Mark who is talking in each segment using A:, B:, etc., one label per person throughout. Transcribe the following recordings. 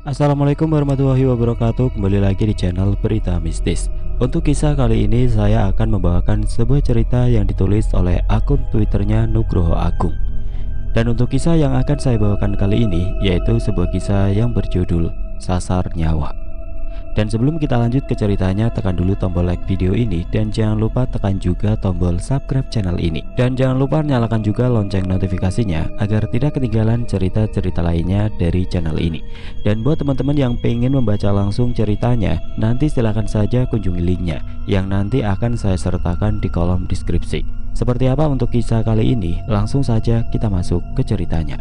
A: Assalamualaikum warahmatullahi wabarakatuh. Kembali lagi di channel Berita Mistis. Untuk kisah kali ini saya akan membawakan sebuah cerita yang ditulis oleh akun Twitternya Nugroho Agung. Dan untuk kisah yang akan saya bawakan kali ini yaitu sebuah kisah yang berjudul Sasar Nyawa. Dan sebelum kita lanjut ke ceritanya, tekan dulu tombol like video ini dan jangan lupa tekan juga tombol subscribe channel ini. Dan jangan lupa nyalakan juga lonceng notifikasinya agar tidak ketinggalan cerita-cerita lainnya dari channel ini. Dan buat teman-teman yang pengen membaca langsung ceritanya, nanti silahkan saja kunjungi linknya yang nanti akan saya sertakan di kolom deskripsi. Seperti apa untuk kisah kali ini? Langsung saja kita masuk ke ceritanya.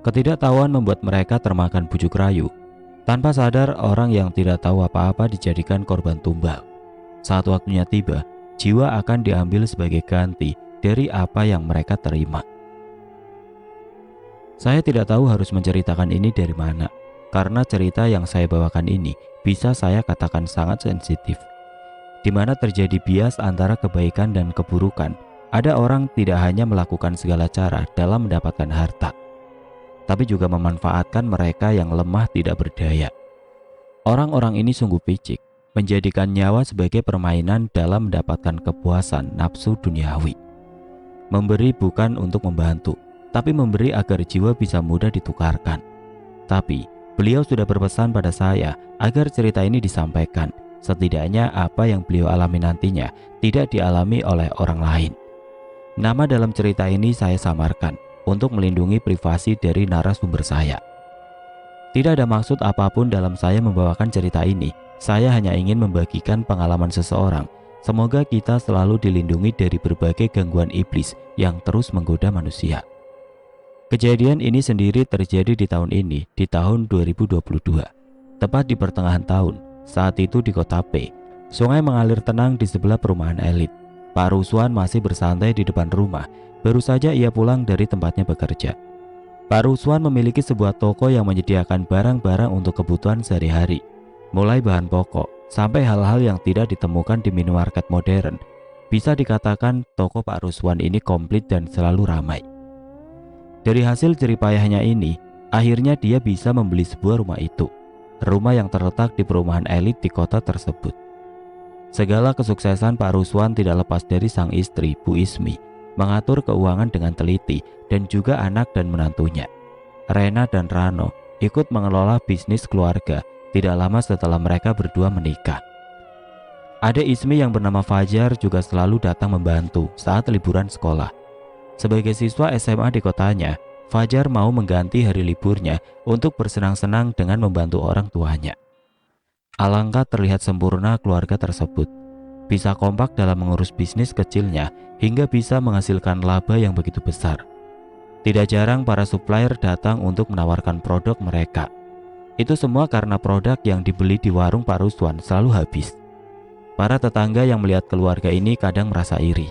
A: Ketidaktahuan membuat mereka termakan bujuk rayu. Tanpa sadar, orang yang tidak tahu apa-apa dijadikan korban tumbal. Saat waktunya tiba, jiwa akan diambil sebagai ganti dari apa yang mereka terima. Saya tidak tahu harus menceritakan ini dari mana, karena cerita yang saya bawakan ini bisa saya katakan sangat sensitif, di mana terjadi bias antara kebaikan dan keburukan. Ada orang tidak hanya melakukan segala cara dalam mendapatkan harta, tapi juga memanfaatkan mereka yang lemah tidak berdaya. Orang-orang ini sungguh picik, menjadikan nyawa sebagai permainan dalam mendapatkan kepuasan nafsu duniawi. Memberi bukan untuk membantu, tapi memberi agar jiwa bisa mudah ditukarkan. Tapi beliau sudah berpesan pada saya agar cerita ini disampaikan, setidaknya apa yang beliau alami nantinya tidak dialami oleh orang lain. Nama dalam cerita ini saya samarkan untuk melindungi privasi dari narasumber saya. Tidak ada maksud apapun dalam saya membawakan cerita ini. Saya hanya ingin membagikan pengalaman seseorang. Semoga kita selalu dilindungi dari berbagai gangguan iblis yang terus menggoda manusia. Kejadian ini sendiri terjadi di tahun ini, di tahun 2022. Tepat di pertengahan tahun, saat itu di kota P, sungai mengalir tenang di sebelah perumahan elit. Pak Ruswan masih bersantai di depan rumah. Baru saja ia pulang dari tempatnya bekerja. Pak Ruswan memiliki sebuah toko yang menyediakan barang-barang untuk kebutuhan sehari-hari, mulai bahan pokok sampai hal-hal yang tidak ditemukan di minimarket modern. Bisa dikatakan toko Pak Ruswan ini komplit dan selalu ramai. Dari hasil jeripayahnya ini, akhirnya dia bisa membeli sebuah rumah itu, rumah yang terletak di perumahan elit di kota tersebut. Segala kesuksesan Pak Ruswan tidak lepas dari sang istri, Bu Ismi, mengatur keuangan dengan teliti, dan juga anak dan menantunya, Rena dan Rano, ikut mengelola bisnis keluarga tidak lama setelah mereka berdua menikah. Adik Ismi yang bernama Fajar juga selalu datang membantu saat liburan sekolah. Sebagai siswa SMA di kotanya, Fajar mau mengganti hari liburnya untuk bersenang-senang dengan membantu orang tuanya. Alangkah terlihat sempurna keluarga tersebut, bisa kompak dalam mengurus bisnis kecilnya hingga bisa menghasilkan laba yang begitu besar. Tidak jarang para supplier datang untuk menawarkan produk mereka. Itu semua karena produk yang dibeli di warung Pak Ruswan selalu habis. Para tetangga yang melihat keluarga ini kadang merasa iri.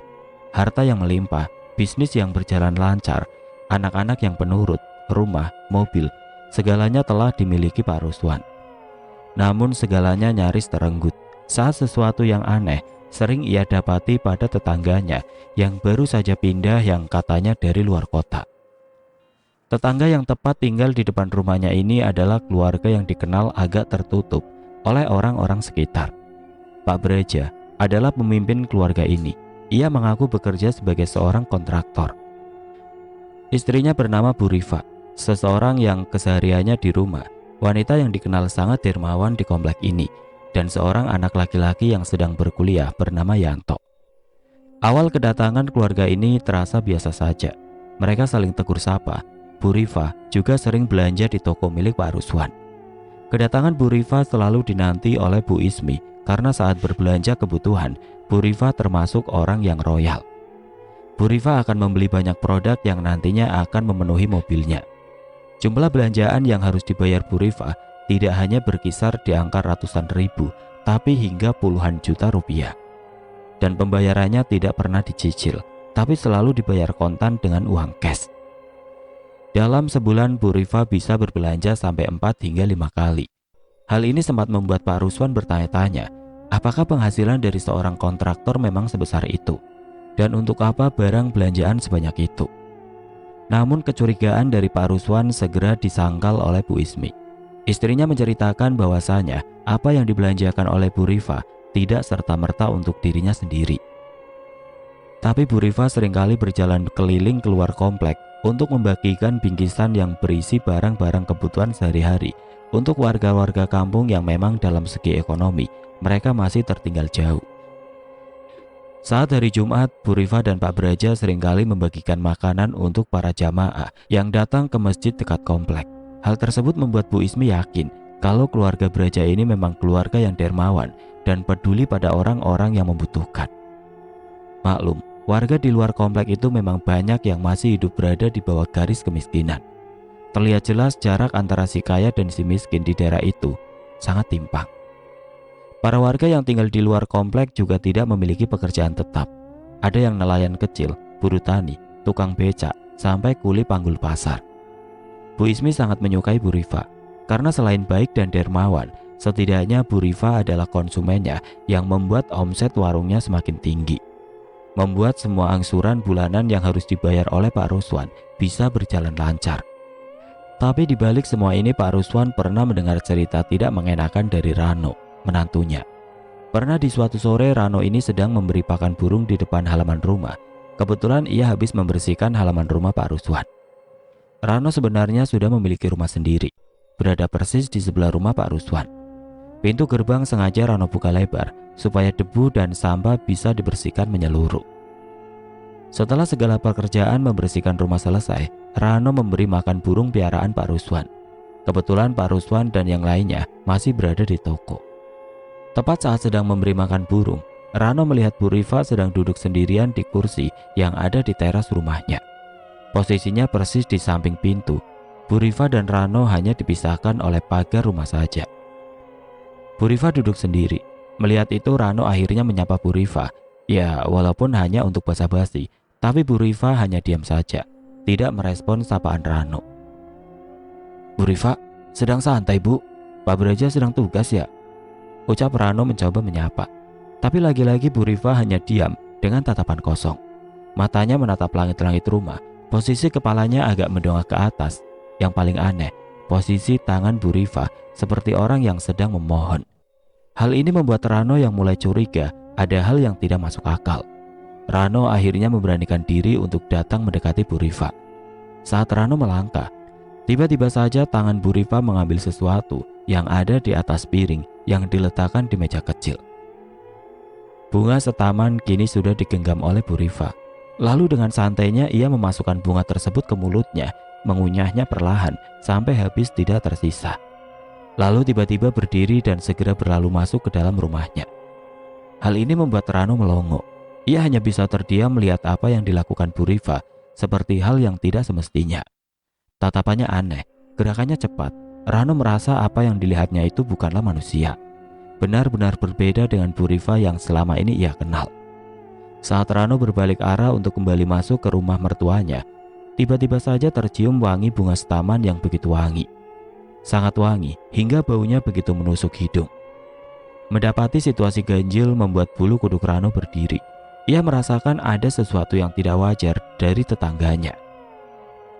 A: Harta yang melimpah, bisnis yang berjalan lancar, anak-anak yang penurut, rumah, mobil, segalanya telah dimiliki Pak Ruswan. Namun segalanya nyaris terenggut saat sesuatu yang aneh sering ia dapati pada tetangganya yang baru saja pindah, yang katanya dari luar kota. Tetangga yang tepat tinggal di depan rumahnya ini adalah keluarga yang dikenal agak tertutup oleh orang-orang sekitar. Pak Braja adalah pemimpin keluarga ini. Ia mengaku bekerja sebagai seorang kontraktor. Istrinya bernama Bu Rifa, seseorang yang kesehariannya di rumah, wanita yang dikenal sangat dermawan di komplek ini, dan seorang anak laki-laki yang sedang berkuliah bernama Yanto. Awal kedatangan keluarga ini terasa biasa saja. Mereka saling tegur sapa. Bu Rifa juga sering belanja di toko milik Pak Ruswan. Kedatangan Bu Rifa selalu dinanti oleh Bu Ismi karena saat berbelanja kebutuhan, Bu Rifa termasuk orang yang royal. Bu Rifa akan membeli banyak produk yang nantinya akan memenuhi mobilnya. Jumlah belanjaan yang harus dibayar Bu Rifa tidak hanya berkisar di angka ratusan ribu, tapi hingga puluhan juta rupiah. Dan pembayarannya tidak pernah dicicil, tapi selalu dibayar kontan dengan uang cash. Dalam sebulan Bu Rifa bisa berbelanja sampai 4 hingga 5 kali. Hal ini sempat membuat Pak Ruswan bertanya-tanya, apakah penghasilan dari seorang kontraktor memang sebesar itu? Dan untuk apa barang belanjaan sebanyak itu? Namun kecurigaan dari Pak Ruswan segera disangkal oleh Bu Ismi. Istrinya menceritakan bahwasanya apa yang dibelanjakan oleh Bu Rifa tidak serta-merta untuk dirinya sendiri. Tapi Bu Rifa seringkali berjalan keliling keluar komplek untuk membagikan bingkisan yang berisi barang-barang kebutuhan sehari-hari untuk warga-warga kampung yang memang dalam segi ekonomi mereka masih tertinggal jauh. Saat hari Jumat, Bu Rifa dan Pak Braja seringkali membagikan makanan untuk para jamaah yang datang ke masjid dekat komplek. Hal tersebut membuat Bu Ismi yakin kalau keluarga Braja ini memang keluarga yang dermawan dan peduli pada orang-orang yang membutuhkan. Maklum, warga di luar komplek itu memang banyak yang masih hidup berada di bawah garis kemiskinan. Terlihat jelas jarak antara si kaya dan si miskin di daerah itu sangat timpang. Para warga yang tinggal di luar komplek juga tidak memiliki pekerjaan tetap. Ada yang nelayan kecil, buruh tani, tukang becak, sampai kuli panggul pasar. Bu Ismi sangat menyukai Bu Rifa karena selain baik dan dermawan, setidaknya Bu Rifa adalah konsumennya yang membuat omset warungnya semakin tinggi. Membuat semua angsuran bulanan yang harus dibayar oleh Pak Ruswan bisa berjalan lancar. Tapi di balik semua ini Pak Ruswan pernah mendengar cerita tidak mengenakan dari Rano, menantunya. Pernah di suatu sore Rano ini sedang memberi pakan burung di depan halaman rumah. Kebetulan ia habis membersihkan halaman rumah Pak Ruswan. Rano sebenarnya sudah memiliki rumah sendiri, berada persis di sebelah rumah Pak Ruswan. Pintu gerbang sengaja Rano buka lebar supaya debu dan sampah bisa dibersihkan menyeluruh. Setelah segala pekerjaan membersihkan rumah selesai, Rano memberi makan burung piaraan Pak Ruswan. Kebetulan Pak Ruswan dan yang lainnya masih berada di toko. Tepat saat sedang memberi makan burung, Rano melihat Bu Rifa sedang duduk sendirian di kursi yang ada di teras rumahnya. Posisinya persis di samping pintu. Bu Rifa dan Rano hanya dipisahkan oleh pagar rumah saja. Bu Rifa duduk sendiri. Melihat itu Rano akhirnya menyapa Bu Rifa. Ya, walaupun hanya untuk basa-basi, tapi Bu Rifa hanya diam saja, tidak merespon sapaan Rano. Bu Rifa, sedang santai Bu? Pak Braja sedang tugas ya? Ucap Rano mencoba menyapa. Tapi lagi-lagi Bu Rifa hanya diam dengan tatapan kosong. Matanya menatap langit-langit rumah. Posisi kepalanya agak mendongak ke atas. Yang paling aneh, posisi tangan Bu Rifa seperti orang yang sedang memohon. Hal ini membuat Rano yang mulai curiga ada hal yang tidak masuk akal. Rano akhirnya memberanikan diri untuk datang mendekati Bu Rifa. Saat Rano melangkah, tiba-tiba saja tangan Bu Rifa mengambil sesuatu yang ada di atas piring yang diletakkan di meja kecil. Bunga setaman kini sudah digenggam oleh Bu Rifa. Lalu dengan santainya ia memasukkan bunga tersebut ke mulutnya, mengunyahnya perlahan sampai habis tidak tersisa. Lalu tiba-tiba berdiri dan segera berlalu masuk ke dalam rumahnya. Hal ini membuat Rano melongo. Ia hanya bisa terdiam melihat apa yang dilakukan Bu Rifa, seperti hal yang tidak semestinya. Tatapannya aneh, gerakannya cepat. Rano merasa apa yang dilihatnya itu bukanlah manusia. Benar-benar berbeda dengan Bu Rifa yang selama ini ia kenal. Saat Rano berbalik arah untuk kembali masuk ke rumah mertuanya, tiba-tiba saja tercium wangi bunga setaman yang begitu wangi. Sangat wangi hingga baunya begitu menusuk hidung. Mendapati situasi ganjil membuat bulu kuduk Rano berdiri. Ia merasakan ada sesuatu yang tidak wajar dari tetangganya.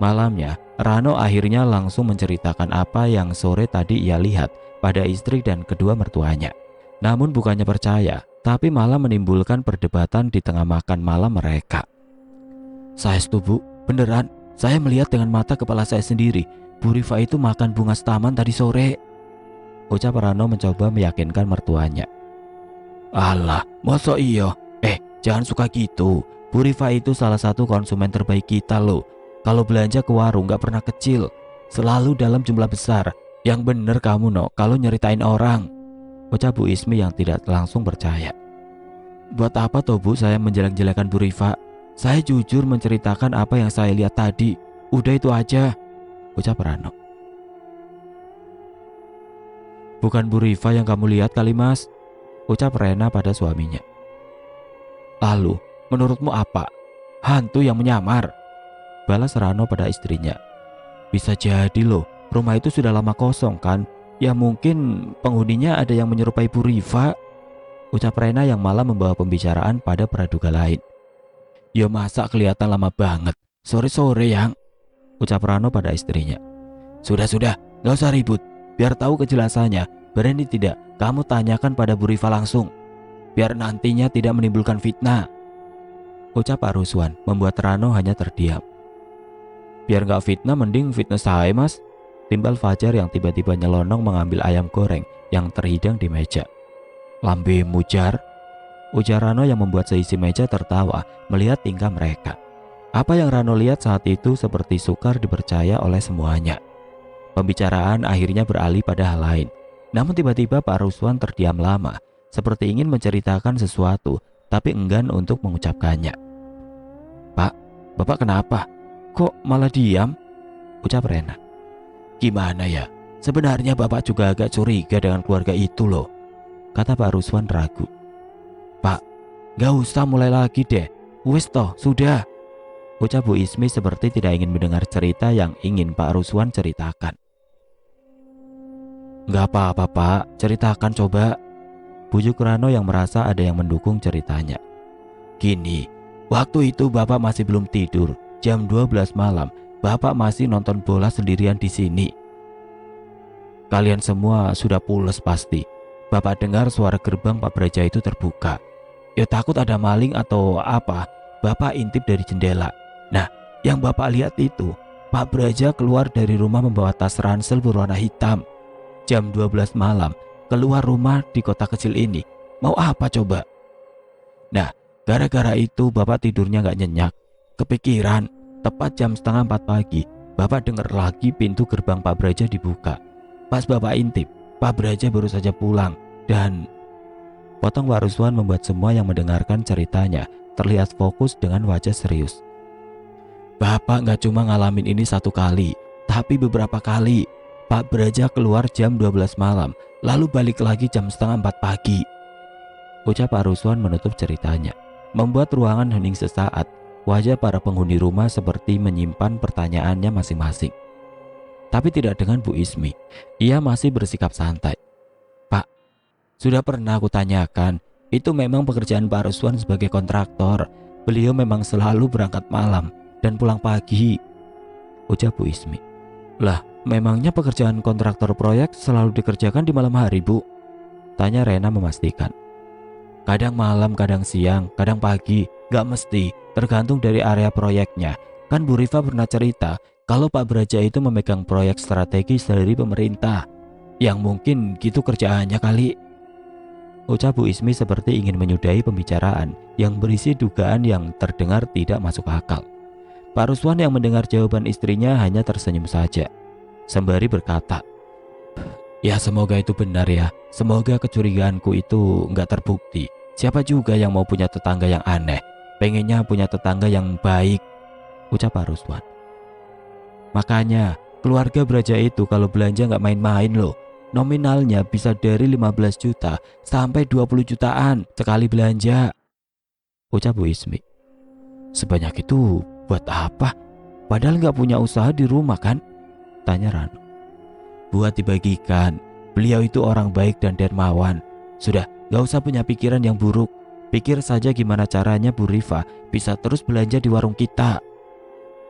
A: Malamnya, Rano akhirnya langsung menceritakan apa yang sore tadi ia lihat pada istri dan kedua mertuanya. Namun bukannya percaya, tapi malah menimbulkan perdebatan di tengah makan malam mereka. Saya setuju, beneran. Saya melihat dengan mata kepala saya sendiri. Bu Rifa itu makan bunga setaman tadi sore. Ucap Rano mencoba meyakinkan mertuanya. Alah, masa iya? Jangan suka gitu. Bu Rifa itu salah satu konsumen terbaik kita loh. Kalau belanja ke warung gak pernah kecil, selalu dalam jumlah besar. Yang bener kamu no, kalau nyeritain orang. Ucap Bu Ismi yang tidak langsung percaya. Buat apa toh Bu saya menjelek-jelekan Bu Rifa? Saya jujur menceritakan apa yang saya lihat tadi. Udah itu aja, ucap Rano. Bukan Bu Rifa yang kamu lihat kali Mas, ucap Rena pada suaminya. Lalu, menurutmu apa? Hantu yang menyamar, balas Rano pada istrinya. Bisa jadi loh, rumah itu sudah lama kosong kan? Ya mungkin penghuninya ada yang menyerupai Bu Rifa, ucap Rena yang malah membawa pembicaraan pada praduga lain. Ya masa kelihatan lama banget, sore-sore yang, ucap Rano pada istrinya. Sudah, gak usah ribut, biar tahu kejelasannya. Berani tidak kamu tanyakan pada Bu Rifa langsung, biar nantinya tidak menimbulkan fitnah, ucap Pak Ruswan membuat Rano hanya terdiam. Biar gak fitnah mending fitnah saya mas, timbal Fajar yang tiba-tiba nyelonong mengambil ayam goreng yang terhidang di meja. Lambe mujar, ujar Rano yang membuat seisi meja tertawa melihat tingkah mereka. Apa yang Rano lihat saat itu seperti sukar dipercaya oleh semuanya. Pembicaraan akhirnya beralih pada hal lain. Namun tiba-tiba Pak Ruswan terdiam lama, seperti ingin menceritakan sesuatu, tapi enggan untuk mengucapkannya. Pak, Bapak kenapa? Kok malah diam? Ucap Rena. Gimana ya? Sebenarnya Bapak juga agak curiga dengan keluarga itu loh, kata Pak Ruswan ragu. Pak, gak usah mulai lagi deh. Wis toh, sudah, ucap Bu Ismi seperti tidak ingin mendengar cerita yang ingin Pak Ruswan ceritakan. Gak apa-apa Pak, ceritakan coba, bujuk Rano yang merasa ada yang mendukung ceritanya. Gini, waktu itu Bapak masih belum tidur, jam 12 malam, Bapak masih nonton bola sendirian di sini. Kalian semua sudah pules pasti. Bapak dengar suara gerbang Pak Braja itu terbuka. Ya takut ada maling atau apa, Bapak intip dari jendela. Nah, yang Bapak lihat itu, Pak Braja keluar dari rumah membawa tas ransel berwarna hitam. Jam 12 malam, keluar rumah di kota kecil ini. Mau apa coba? Nah, gara-gara itu Bapak tidurnya gak nyenyak. Kepikiran, tepat jam setengah 4 pagi, Bapak dengar lagi pintu gerbang Pak Braja dibuka. Pas Bapak intip, Pak Braja baru saja pulang dan... Potong Pak Ruswan membuat semua yang mendengarkan ceritanya terlihat fokus dengan wajah serius. Bapak gak cuma ngalamin ini satu kali, tapi beberapa kali. Pak Braja keluar jam 12 malam, lalu balik lagi jam setengah 4 pagi. Ucap Pak Ruswan menutup ceritanya, membuat ruangan hening sesaat. Wajah para penghuni rumah seperti menyimpan pertanyaannya masing-masing. Tapi tidak dengan Bu Ismi. Ia masih bersikap santai. Pak, sudah pernah aku tanyakan, itu memang pekerjaan Pak Ruswan sebagai kontraktor. Beliau memang selalu berangkat malam dan pulang pagi, ucap Bu Ismi. Lah, memangnya pekerjaan kontraktor proyek selalu dikerjakan di malam hari, Bu? Tanya Rena memastikan. Kadang malam, kadang siang, kadang pagi, gak mesti, tergantung dari area proyeknya. Kan Bu Rifa pernah cerita kalau Pak Braja itu memegang proyek strategis dari pemerintah. Yang mungkin gitu kerjaannya kali, ucap Bu Ismi seperti ingin menyudahi pembicaraan yang berisi dugaan yang terdengar tidak masuk akal. Pak Ruswan yang mendengar jawaban istrinya hanya tersenyum saja, sembari berkata, ya semoga itu benar ya, semoga kecurigaanku itu nggak terbukti. Siapa juga yang mau punya tetangga yang aneh, pengennya punya tetangga yang baik, ucap Pak Ruswan. Makanya keluarga Braja itu kalau belanja nggak main-main loh. Nominalnya bisa dari 15 juta sampai 20 jutaan sekali belanja, ucap Bu Ismi. Sebanyak itu buat apa? Padahal nggak punya usaha di rumah kan? Tanya Rano. Buat dibagikan. Beliau itu orang baik dan dermawan. Sudah, gak usah punya pikiran yang buruk. Pikir saja gimana caranya Bu Rifa bisa terus belanja di warung kita,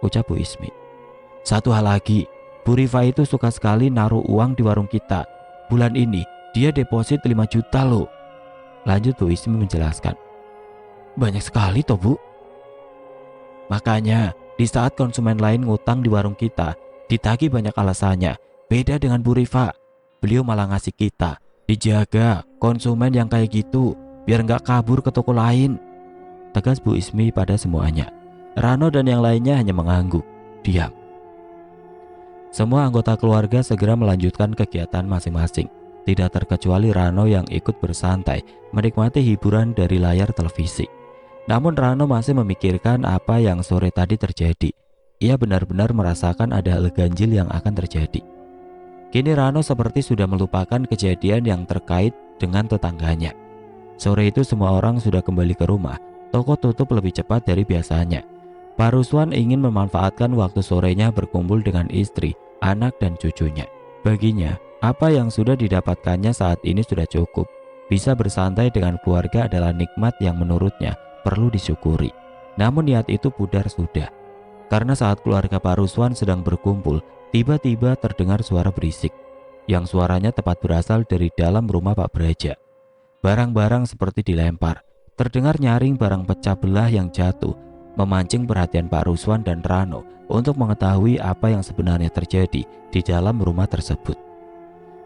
A: ucap Bu Ismi. Satu hal lagi, Bu Rifa itu suka sekali naruh uang di warung kita. Bulan ini dia deposit 5 juta loh, lanjut Bu Ismi menjelaskan. Banyak sekali toh Bu. Makanya di saat konsumen lain ngutang di warung kita, ditagih banyak alasannya. Beda dengan Bu Rifa, beliau malah ngasih kita. Dijaga konsumen yang kayak gitu, biar nggak kabur ke toko lain, tegas Bu Ismi pada semuanya. Rano dan yang lainnya hanya mengangguk, diam. Semua anggota keluarga segera melanjutkan kegiatan masing-masing. Tidak terkecuali Rano yang ikut bersantai, menikmati hiburan dari layar televisi. Namun Rano masih memikirkan apa yang sore tadi terjadi. Ia benar-benar merasakan ada hal ganjil yang akan terjadi. Kini Rano seperti sudah melupakan kejadian yang terkait dengan tetangganya. Sore itu semua orang sudah kembali ke rumah. Toko tutup lebih cepat dari biasanya. Pak Ruswan ingin memanfaatkan waktu sorenya berkumpul dengan istri, anak, dan cucunya. Baginya, apa yang sudah didapatkannya saat ini sudah cukup. Bisa bersantai dengan keluarga adalah nikmat yang menurutnya perlu disyukuri. Namun niat itu pudar sudah. Karena saat keluarga Pak Ruswan sedang berkumpul, tiba-tiba terdengar suara berisik, yang suaranya tepat berasal dari dalam rumah Pak Braja. Barang-barang seperti dilempar, terdengar nyaring barang pecah belah yang jatuh, memancing perhatian Pak Ruswan dan Rano untuk mengetahui apa yang sebenarnya terjadi di dalam rumah tersebut.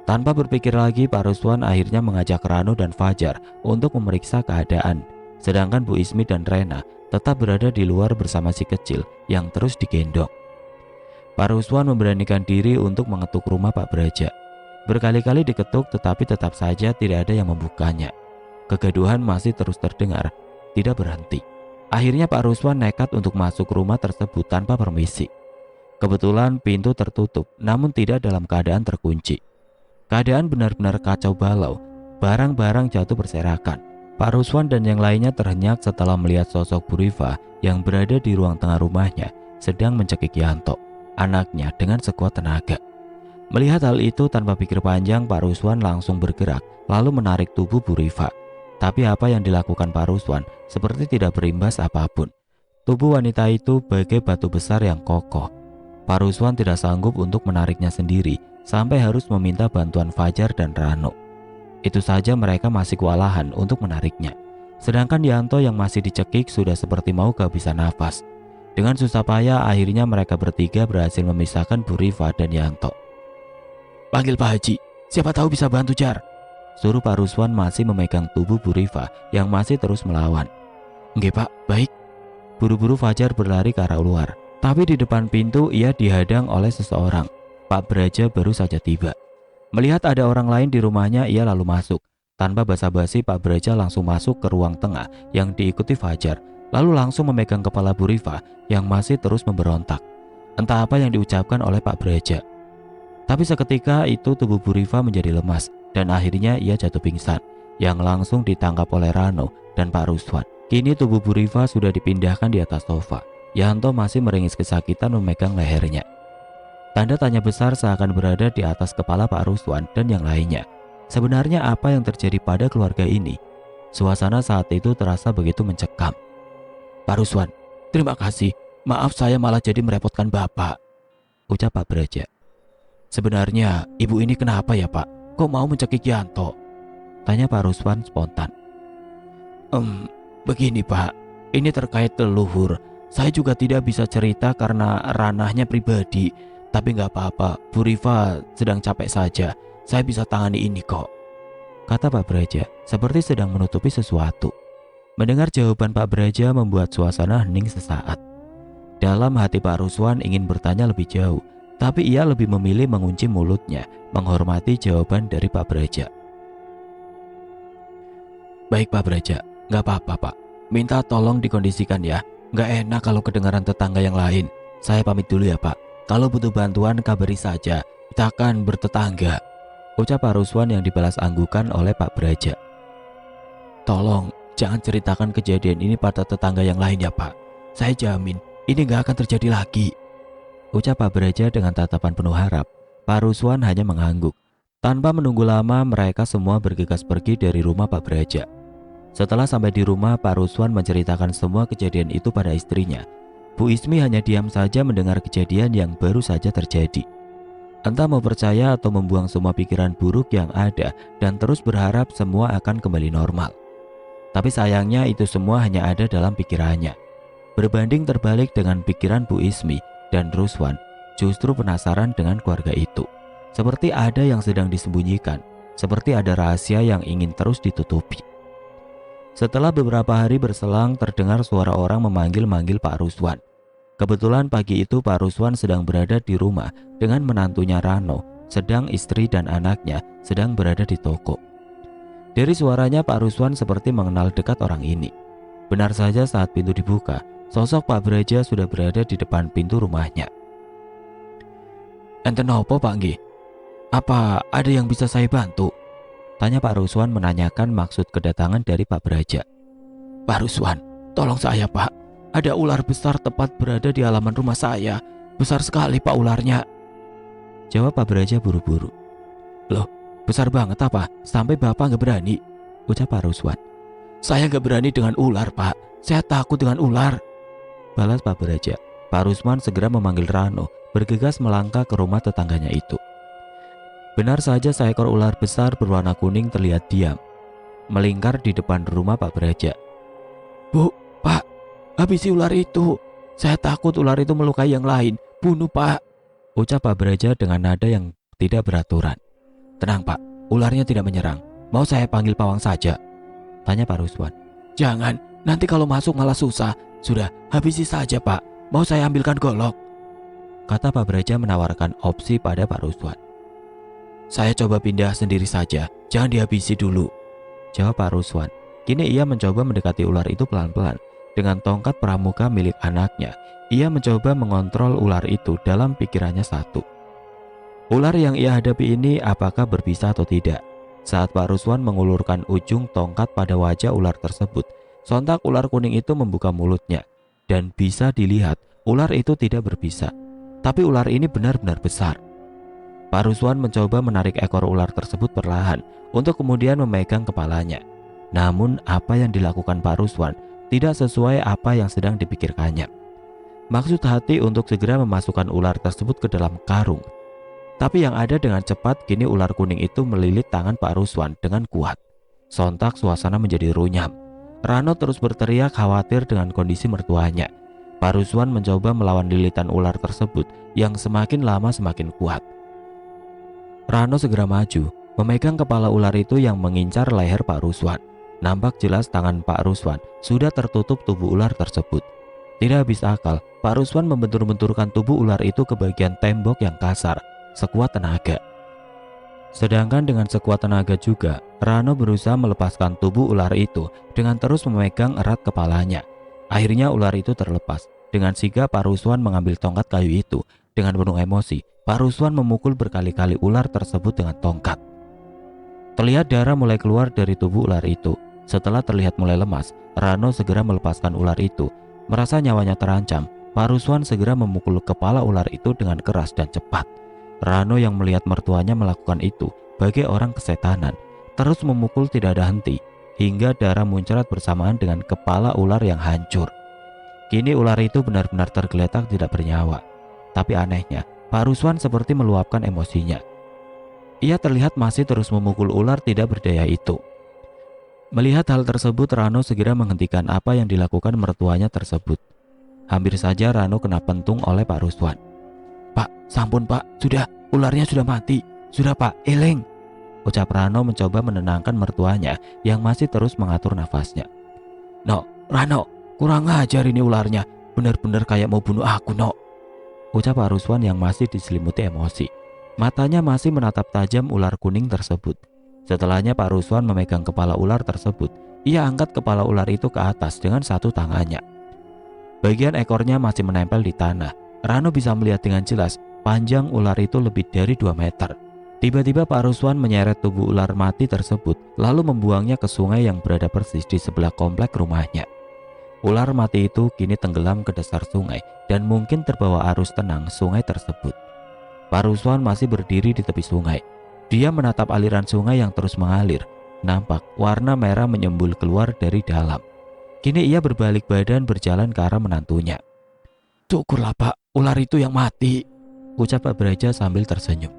A: Tanpa berpikir lagi, Pak Ruswan akhirnya mengajak Rano dan Fajar untuk memeriksa keadaan, sedangkan Bu Ismi dan Rena tetap berada di luar bersama si kecil yang terus digendong. Pak Ruswan memberanikan diri untuk mengetuk rumah Pak Braja. Berkali-kali diketuk tetapi tetap saja tidak ada yang membukanya. Kegaduhan masih terus terdengar, tidak berhenti. Akhirnya Pak Ruswan nekat untuk masuk rumah tersebut tanpa permisi. Kebetulan pintu tertutup, namun tidak dalam keadaan terkunci. Keadaan benar-benar kacau balau, barang-barang jatuh berserakan. Pak Ruswan dan yang lainnya terhenyak setelah melihat sosok Bu Rifa yang berada di ruang tengah rumahnya sedang mencekik Yanto, anaknya, dengan sekuat tenaga. Melihat hal itu tanpa pikir panjang, Pak Ruswan langsung bergerak lalu menarik tubuh Bu Rifa. Tapi apa yang dilakukan Pak Ruswan seperti tidak berimbas apapun. Tubuh wanita itu bagai batu besar yang kokoh. Pak Ruswan tidak sanggup untuk menariknya sendiri sampai harus meminta bantuan Fajar dan Rano. Itu saja mereka masih kewalahan untuk menariknya. Sedangkan Yanto yang masih dicekik sudah seperti mau kehabisan nafas. Dengan susah payah akhirnya mereka bertiga berhasil memisahkan Bu Rifa dan Yanto. "Panggil Pak Haji, siapa tahu bisa bantu, Jar," suruh Pak Ruswan masih memegang tubuh Bu Rifa yang masih terus melawan. "Nggih Pak, baik." Buru-buru Fajar berlari ke arah luar. Tapi di depan pintu ia dihadang oleh seseorang. Pak Braja baru saja tiba. Melihat ada orang lain di rumahnya, ia lalu masuk. Tanpa basa-basi, Pak Braja langsung masuk ke ruang tengah yang diikuti Fajar, lalu langsung memegang kepala Bu Rifa yang masih terus memberontak. Entah apa yang diucapkan oleh Pak Braja. Tapi seketika itu tubuh Bu Rifa menjadi lemas dan akhirnya ia jatuh pingsan, yang langsung ditangkap oleh Rano dan Pak Ruswan. Kini tubuh Bu Rifa sudah dipindahkan di atas sofa. Yanto masih meringis kesakitan memegang lehernya. Tanda tanya besar seakan berada di atas kepala Pak Ruswan dan yang lainnya. Sebenarnya apa yang terjadi pada keluarga ini? Suasana saat itu terasa begitu mencekam. "Pak Ruswan, terima kasih. Maaf saya malah jadi merepotkan Bapak," ucap Pak Braja. "Sebenarnya ibu ini kenapa ya Pak? Kok mau mencekik Yanto?" tanya Pak Ruswan spontan. Begini Pak, ini terkait leluhur. Saya juga tidak bisa cerita karena ranahnya pribadi. Tapi nggak apa-apa, Bu Rifa sedang capek saja. Saya bisa tangani ini kok," kata Pak Braja seperti sedang menutupi sesuatu. Mendengar jawaban Pak Braja membuat suasana hening sesaat. Dalam hati Pak Ruswan ingin bertanya lebih jauh, tapi ia lebih memilih mengunci mulutnya, menghormati jawaban dari Pak Braja. "Baik Pak Braja, nggak apa-apa Pak. Minta tolong dikondisikan ya. Nggak enak kalau kedengaran tetangga yang lain. Saya pamit dulu ya Pak. Kalau butuh bantuan kabari saja, kita akan bertetangga," ucap Pak Ruswan yang dibalas anggukan oleh Pak Braja. "Tolong jangan ceritakan kejadian ini pada tetangga yang lain ya Pak. Saya jamin ini nggak akan terjadi lagi," ucap Pak Braja dengan tatapan penuh harap. Pak Ruswan hanya mengangguk. Tanpa menunggu lama, mereka semua bergegas pergi dari rumah Pak Braja. Setelah sampai di rumah, Pak Ruswan menceritakan semua kejadian itu pada istrinya. Bu Ismi hanya diam saja mendengar kejadian yang baru saja terjadi. Entah mau percaya atau membuang semua pikiran buruk yang ada dan terus berharap semua akan kembali normal. Tapi sayangnya itu semua hanya ada dalam pikirannya. Berbanding terbalik dengan pikiran Bu Ismi dan Ruswan, justru penasaran dengan keluarga itu. Seperti ada yang sedang disembunyikan, seperti ada rahasia yang ingin terus ditutupi. Setelah beberapa hari berselang, terdengar suara orang memanggil-manggil Pak Ruswan. Kebetulan pagi itu Pak Ruswan sedang berada di rumah dengan menantunya Rano, sedang istri dan anaknya sedang berada di toko. Dari suaranya Pak Ruswan seperti mengenal dekat orang ini. Benar saja saat pintu dibuka, sosok Pak Braja sudah berada di depan pintu rumahnya. "Enten opo Pak nggih? Apa ada yang bisa saya bantu?" tanya Pak Ruswan menanyakan maksud kedatangan dari Pak Braja. "Pak Ruswan, tolong saya Pak.
B: Ada ular besar tepat berada di halaman rumah saya. Besar sekali Pak ularnya,
A: jawab Pak Braja buru-buru.
B: Loh, besar banget apa? Sampai Bapak nggak berani?
A: Ucap Pak Ruswan.
B: Saya nggak berani dengan ular Pak. Saya takut dengan ular,
A: balas Pak Braja. Pak Rusman segera memanggil Rano, bergegas melangkah ke rumah tetangganya itu. Benar saja seekor ular besar berwarna kuning terlihat diam, melingkar di depan rumah Pak Braja.
B: Bu, Pak, habisi ular itu. Saya takut ular itu melukai yang lain. Bunuh Pak,
A: ucap Pak Braja dengan nada yang tidak beraturan.
B: Tenang Pak, ularnya tidak menyerang. Mau saya panggil pawang saja?
A: Tanya Pak Ruswan.
B: Jangan, nanti kalau masuk malah susah. Sudah, habisi saja Pak. Mau saya ambilkan golok?
A: Kata Pak Braja menawarkan opsi pada Pak Ruswan.
B: Saya coba pindah sendiri saja, jangan dihabisi dulu,
A: jawab Pak Ruswan. Kini ia mencoba mendekati ular itu pelan-pelan. Dengan tongkat pramuka milik anaknya, ia mencoba mengontrol ular itu dalam pikirannya satu. Ular yang ia hadapi ini apakah berbisa atau tidak? Saat Pak Ruswan mengulurkan ujung tongkat pada wajah ular tersebut, sontak ular kuning itu membuka mulutnya. Dan bisa dilihat, ular itu tidak berbisa. Tapi ular ini benar-benar besar. Pak Ruswan mencoba menarik ekor ular tersebut perlahan untuk kemudian memegang kepalanya. Namun apa yang dilakukan Pak Ruswan tidak sesuai apa yang sedang dipikirkannya. Maksud hati untuk segera memasukkan ular tersebut ke dalam karung. Tapi yang ada dengan cepat kini ular kuning itu melilit tangan Pak Ruswan dengan kuat. Sontak suasana menjadi runyam. Rano terus berteriak khawatir dengan kondisi mertuanya. Pak Ruswan mencoba melawan lilitan ular tersebut yang semakin lama semakin kuat. Rano segera maju, memegang kepala ular itu yang mengincar leher Pak Ruswan. Nampak jelas tangan Pak Ruswan sudah tertutup tubuh ular tersebut. Tidak habis akal, Pak Ruswan membentur-benturkan tubuh ular itu ke bagian tembok yang kasar, sekuat tenaga. Sedangkan dengan sekuat tenaga juga, Rano berusaha melepaskan tubuh ular itu dengan terus memegang erat kepalanya. Akhirnya ular itu terlepas. Dengan sigap Pak Ruswan mengambil tongkat kayu itu. Dengan penuh emosi, Pak Ruswan memukul berkali-kali ular tersebut dengan tongkat. Terlihat darah mulai keluar dari tubuh ular itu. Setelah terlihat mulai lemas, Rano segera melepaskan ular itu. Merasa nyawanya terancam, Pak Ruswan segera memukul kepala ular itu dengan keras dan cepat. Rano yang melihat mertuanya melakukan itu bagai orang kesetanan, terus memukul tidak ada henti, hingga darah muncrat bersamaan dengan kepala ular yang hancur. Kini ular itu benar-benar tergeletak tidak bernyawa. Tapi anehnya, Pak Ruswan seperti meluapkan emosinya. Ia terlihat masih terus memukul ular tidak berdaya itu. Melihat hal tersebut, Rano segera menghentikan apa yang dilakukan mertuanya tersebut. Hampir saja Rano kena pentung oleh Pak Ruswan. Pak, sampun Pak, sudah, ularnya sudah mati. Sudah Pak, eleng, ucap Rano mencoba menenangkan mertuanya yang masih terus mengatur nafasnya. No, Rano, kurang ajar ini ularnya. Benar-benar kayak mau bunuh aku, no, ucap Pak Ruswan yang masih diselimuti emosi. Matanya masih menatap tajam ular kuning tersebut. Setelahnya Pak Ruswan memegang kepala ular tersebut. Ia angkat kepala ular itu ke atas dengan satu tangannya. Bagian ekornya masih menempel di tanah. Rano bisa melihat dengan jelas panjang ular itu lebih dari 2 meter. Tiba-tiba Pak Ruswan menyeret tubuh ular mati tersebut lalu membuangnya ke sungai yang berada persis di sebelah komplek rumahnya. Ular mati itu kini tenggelam ke dasar sungai dan mungkin terbawa arus tenang sungai tersebut. Pak Ruswan masih berdiri di tepi sungai. Dia menatap aliran sungai yang terus mengalir. Nampak warna merah menyembul keluar dari dalam. Kini ia berbalik badan berjalan ke arah menantunya. Syukurlah Pak, ular itu yang mati, ucap Pak Braja sambil tersenyum.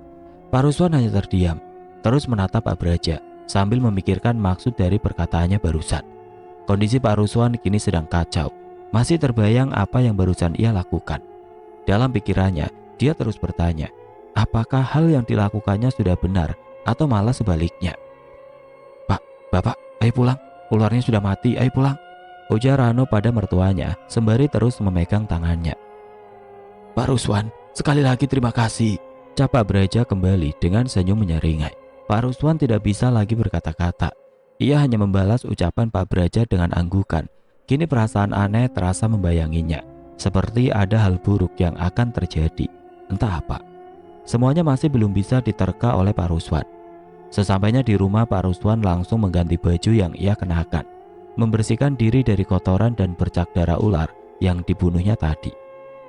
A: Pak Ruswan hanya terdiam, terus menatap Pak Braja sambil memikirkan maksud dari perkataannya barusan. Kondisi Pak Ruswan kini sedang kacau. Masih terbayang apa yang barusan ia lakukan. Dalam pikirannya, dia terus bertanya, apakah hal yang dilakukannya sudah benar atau malah sebaliknya. Pak, Bapak, ayo pulang. Ularnya sudah mati, ayo pulang, ujar Rano pada mertuanya sembari terus memegang tangannya. Pak Ruswan, sekali lagi terima kasih, ucap Pak Braja kembali dengan senyum menyeringai. Pak Ruswan tidak bisa lagi berkata-kata. Ia hanya membalas ucapan Pak Braja dengan anggukan. Kini perasaan aneh terasa membayanginya, seperti ada hal buruk yang akan terjadi. Entah apa. Semuanya masih belum bisa diterka oleh Pak Ruswan. Sesampainya di rumah, Pak Ruswan langsung mengganti baju yang ia kenakan, membersihkan diri dari kotoran dan bercak darah ular yang dibunuhnya tadi.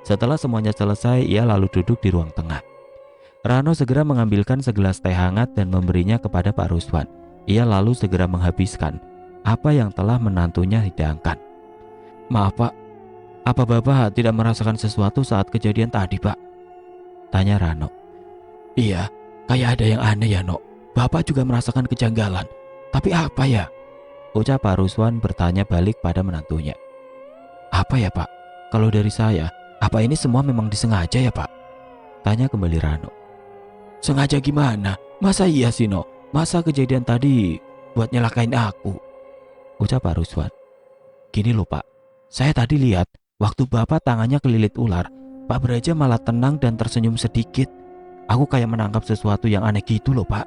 A: Setelah semuanya selesai, ia lalu duduk di ruang tengah. Rano segera mengambilkan segelas teh hangat dan memberinya kepada Pak Ruswan. Ia lalu segera menghabiskan apa yang telah menantunya hidangkan.
B: Maaf Pak, apa Bapak tidak merasakan sesuatu saat kejadian tadi Pak?
A: Tanya Rano.
B: Iya, kayak ada yang aneh ya Nok. Bapak juga merasakan kejanggalan. Tapi apa ya?
A: Ucap Pak Ruswan bertanya balik pada menantunya.
B: Apa ya Pak? Kalau dari saya, apa ini semua memang disengaja ya Pak?
A: Tanya kembali Rano.
B: Sengaja gimana? Masa iya sih Nok? Masa kejadian tadi buat nyelakain aku?
A: Ucap Pak Ruswan.
B: Gini loh Pak, saya tadi lihat waktu Bapak tangannya kelilit ular, Pak Braja malah tenang dan tersenyum sedikit. Aku kayak menangkap sesuatu yang aneh gitu loh Pak.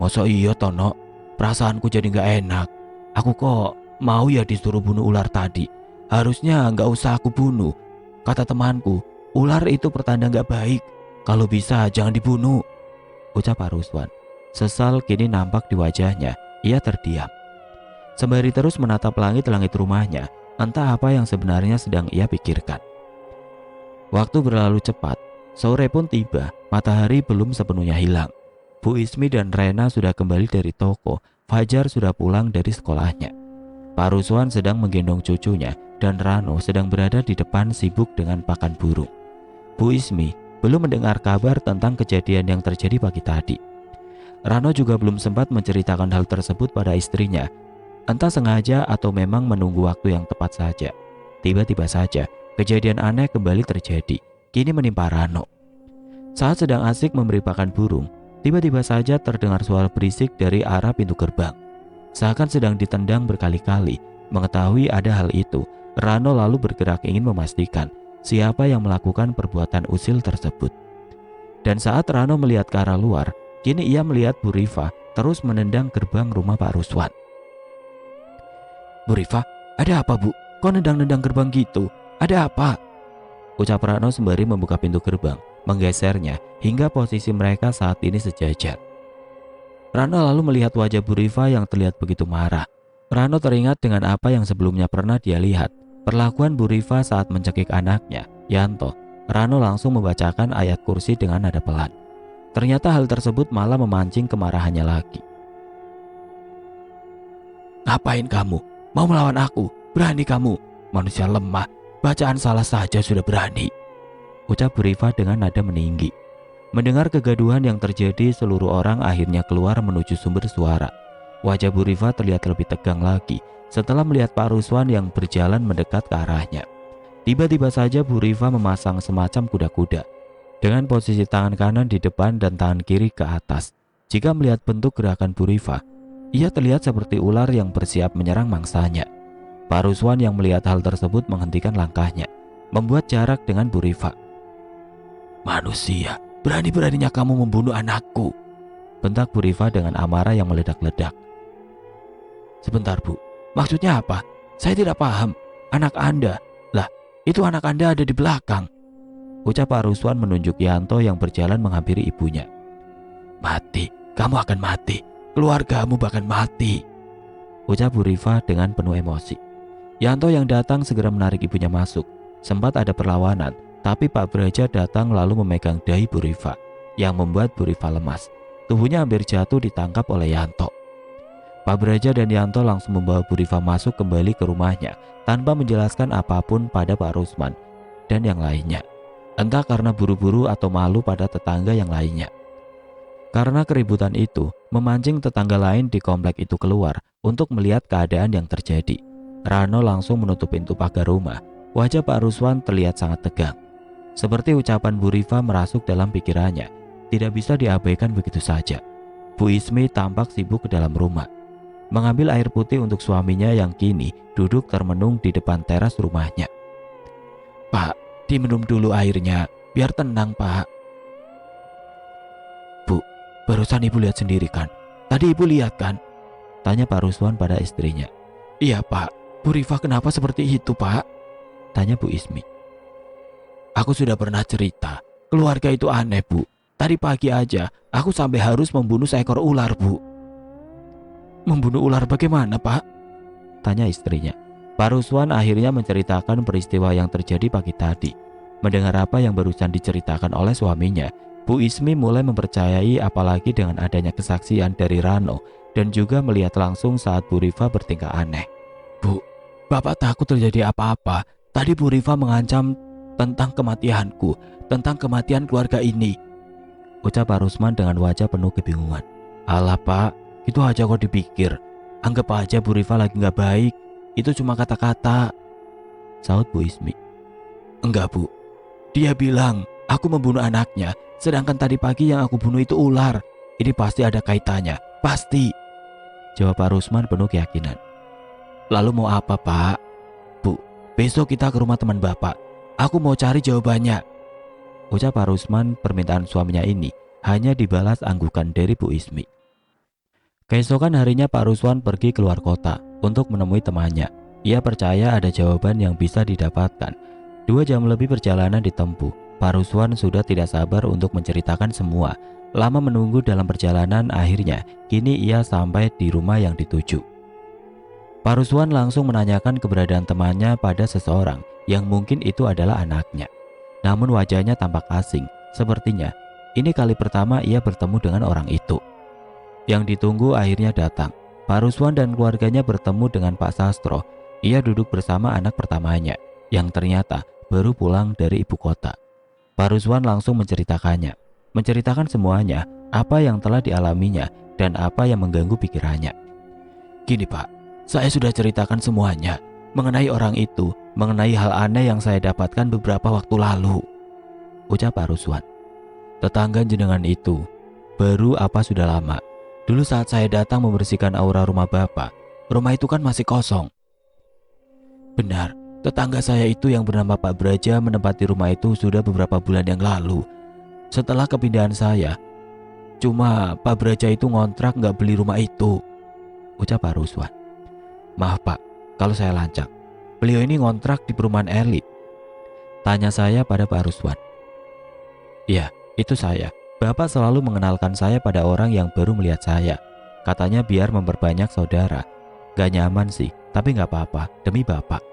B: Masa iya Tono? Perasaanku jadi gak enak. Aku kok mau ya disuruh bunuh ular tadi. Harusnya gak usah aku bunuh. Kata temanku, ular itu pertanda gak baik. Kalau bisa jangan dibunuh.
A: Ucap Pak Ruswan. Sesal kini nampak di wajahnya. Ia terdiam. Sembari terus menatap langit-langit rumahnya, entah apa yang sebenarnya sedang ia pikirkan. Waktu berlalu cepat. Sore pun tiba, matahari belum sepenuhnya hilang. Bu Ismi dan Rena sudah kembali dari toko, Fajar sudah pulang dari sekolahnya. Pak Ruswan sedang menggendong cucunya dan Rano sedang berada di depan sibuk dengan pakan burung. Bu Ismi belum mendengar kabar tentang kejadian yang terjadi pagi tadi. Rano juga belum sempat menceritakan hal tersebut pada istrinya, entah sengaja atau memang menunggu waktu yang tepat saja. Tiba-tiba saja, kejadian aneh kembali terjadi, kini menimpa Rano. Saat sedang asik memberi pakan burung, tiba-tiba saja terdengar suara berisik dari arah pintu gerbang. Seakan sedang ditendang berkali-kali. Mengetahui ada hal itu, Rano lalu bergerak ingin memastikan siapa yang melakukan perbuatan usil tersebut. Dan saat Rano melihat ke arah luar, kini ia melihat Bu Rifa terus menendang gerbang rumah Pak Ruswan.
B: Bu Rifa, ada apa Bu? Kok nendang-nendang gerbang gitu? Ada apa?
A: Ucap Rano sembari membuka pintu gerbang, menggesernya hingga posisi mereka saat ini sejajar. Rano lalu melihat wajah Bu Rifa yang terlihat begitu marah. Rano teringat dengan apa yang sebelumnya pernah dia lihat, perlakuan Bu Rifa saat mencekik anaknya, Yanto. Rano langsung membacakan ayat kursi dengan nada pelan. Ternyata hal tersebut malah memancing kemarahannya lagi.
B: Ngapain kamu? Mau melawan aku? Berani kamu? Manusia lemah. Bacaan salah saja sudah berani.
A: Ucap Bu Rifa dengan nada meninggi. Mendengar kegaduhan yang terjadi, seluruh orang akhirnya keluar menuju sumber suara. Wajah Bu Rifa terlihat lebih tegang lagi setelah melihat Pak Ruswan yang berjalan mendekat ke arahnya. Tiba-tiba saja Bu Rifa memasang semacam kuda-kuda dengan posisi tangan kanan di depan dan tangan kiri ke atas. Jika melihat bentuk gerakan Bu Rifa, ia terlihat seperti ular yang bersiap menyerang mangsanya. Pak Ruswan yang melihat hal tersebut menghentikan langkahnya, membuat jarak dengan Bu Rifa.
B: Manusia, berani-beraninya kamu membunuh anakku,
A: bentak Bu Rifa dengan amarah yang meledak-ledak.
B: Sebentar Bu, maksudnya apa? Saya tidak paham. Anak Anda, lah itu anak Anda ada di belakang.
A: Ucap Pak Ruswan menunjuk Yanto yang berjalan menghampiri ibunya.
B: Mati, kamu akan mati. Keluargamu bahkan mati.
A: Ucap Bu Rifa dengan penuh emosi. Yanto yang datang segera menarik ibunya masuk. Sempat ada perlawanan, tapi Pak Braja datang lalu memegang dahi Bu Rifa, yang membuat Bu Rifa lemas. Tubuhnya hampir jatuh ditangkap oleh Yanto. Pak Braja dan Yanto langsung membawa Bu Rifa masuk kembali ke rumahnya tanpa menjelaskan apapun pada Pak Rusman dan yang lainnya. Entah karena buru-buru atau malu pada tetangga yang lainnya. Karena keributan itu memancing tetangga lain di komplek itu keluar untuk melihat keadaan yang terjadi. Rano langsung menutup pintu pagar rumah. Wajah Pak Ruswan terlihat sangat tegang. Seperti ucapan Bu Rifa merasuk dalam pikirannya, tidak bisa diabaikan begitu saja. Bu Ismi tampak sibuk ke dalam rumah, mengambil air putih untuk suaminya yang kini duduk termenung di depan teras rumahnya.
B: Pak, diminum dulu airnya, biar tenang Pak. Bu, barusan Ibu lihat sendiri kan? Tadi Ibu lihat kan?
A: Tanya Pak Ruswan pada istrinya.
B: Iya Pak, Bu Rifa kenapa seperti itu Pak?
A: Tanya Bu Ismi.
B: Aku sudah pernah cerita, keluarga itu aneh Bu. Tadi pagi aja, aku sampai harus membunuh seekor ular Bu. Membunuh ular bagaimana Pak?
A: Tanya istrinya. Pak Ruswan akhirnya menceritakan peristiwa yang terjadi pagi tadi. Mendengar apa yang barusan diceritakan oleh suaminya, Bu Ismi mulai mempercayai, apalagi dengan adanya kesaksian dari Rano dan juga melihat langsung saat Bu Rifa bertingkah aneh.
B: Bu, Bapak takut terjadi apa-apa. Tadi Bu Rifa mengancam tentang kematianku, tentang kematian keluarga ini,
A: ucap Pak Rusman dengan wajah penuh kebingungan.
B: Alah Pak, itu aja kok dipikir. Anggap aja Bu Rifa lagi gak baik. Itu cuma kata-kata,
A: saut Bu Ismi.
B: Enggak Bu, dia bilang aku membunuh anaknya, sedangkan tadi pagi yang aku bunuh itu ular. Ini pasti ada kaitannya, pasti,
A: jawab Pak Rusman penuh keyakinan.
B: Lalu mau apa Pak? Bu, besok kita ke rumah teman Bapak. Aku mau cari jawabannya,
A: ucap Pak Rusman. Permintaan suaminya ini hanya dibalas anggukan dari Bu Ismi. Keesokan harinya Pak Ruswan pergi keluar kota untuk menemui temannya. Ia percaya ada jawaban yang bisa didapatkan. 2 jam lebih perjalanan ditempuh. Pak Ruswan sudah tidak sabar untuk menceritakan semua. Lama menunggu dalam perjalanan, akhirnya kini ia sampai di rumah yang dituju. Pak Ruswan langsung menanyakan keberadaan temannya pada seseorang yang mungkin itu adalah anaknya. Namun wajahnya tampak asing. Sepertinya ini kali pertama ia bertemu dengan orang itu. Yang ditunggu akhirnya datang. Pak Ruswan dan keluarganya bertemu dengan Pak Sastro. Ia duduk bersama anak pertamanya yang ternyata baru pulang dari ibu kota. Pak Ruswan langsung menceritakan semuanya, apa yang telah dialaminya dan apa yang mengganggu pikirannya.
B: Gini Pak, saya sudah ceritakan semuanya mengenai orang itu, mengenai hal aneh yang saya dapatkan beberapa waktu lalu,
A: ucap Pak Ruswan.
B: Tetangga jenengan itu baru apa sudah lama. Dulu saat saya datang membersihkan aura rumah Bapak, rumah itu kan masih kosong. Benar, tetangga saya itu yang bernama Pak Braja menempati rumah itu sudah beberapa bulan yang lalu. Setelah kepindahan saya, cuma Pak Braja itu ngontrak nggak beli rumah itu,
A: ucap Pak Ruswan.
B: Maaf Pak, kalau saya lancang. Beliau ini ngontrak di perumahan elit,
A: tanya saya pada Pak Ruswan.
B: Iya, itu saya.
A: Bapak selalu mengenalkan saya pada orang yang baru melihat saya. Katanya biar memperbanyak saudara. Gak nyaman sih, tapi gak apa-apa, demi Bapak.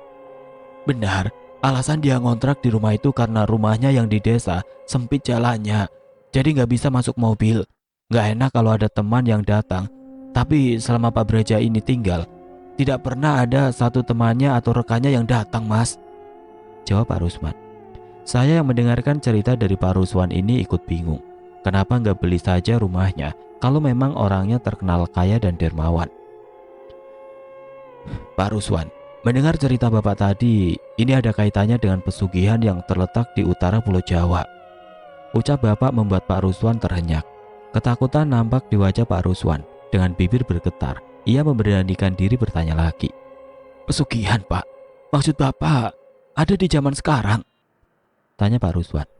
B: Benar, alasan dia ngontrak di rumah itu karena rumahnya yang di desa sempit jalannya, jadi gak bisa masuk mobil. Gak enak kalau ada teman yang datang. Tapi selama Pak Braja ini tinggal, tidak pernah ada satu temannya atau rekannya yang datang Mas,
A: jawab Pak Rusman. Saya yang mendengarkan cerita dari Pak Ruswan ini ikut bingung. Kenapa nggak beli saja rumahnya kalau memang orangnya terkenal kaya dan dermawan?
B: Pak Ruswan, mendengar cerita Bapak tadi, ini ada kaitannya dengan pesugihan yang terletak di utara Pulau Jawa,
A: ucap Bapak membuat Pak Ruswan terhenyak. Ketakutan nampak di wajah Pak Ruswan. Dengan bibir bergetar, ia memberanikan diri bertanya lagi.
B: Pesugihan Pak? Maksud Bapak ada di zaman sekarang?
A: Tanya Pak Ruswan.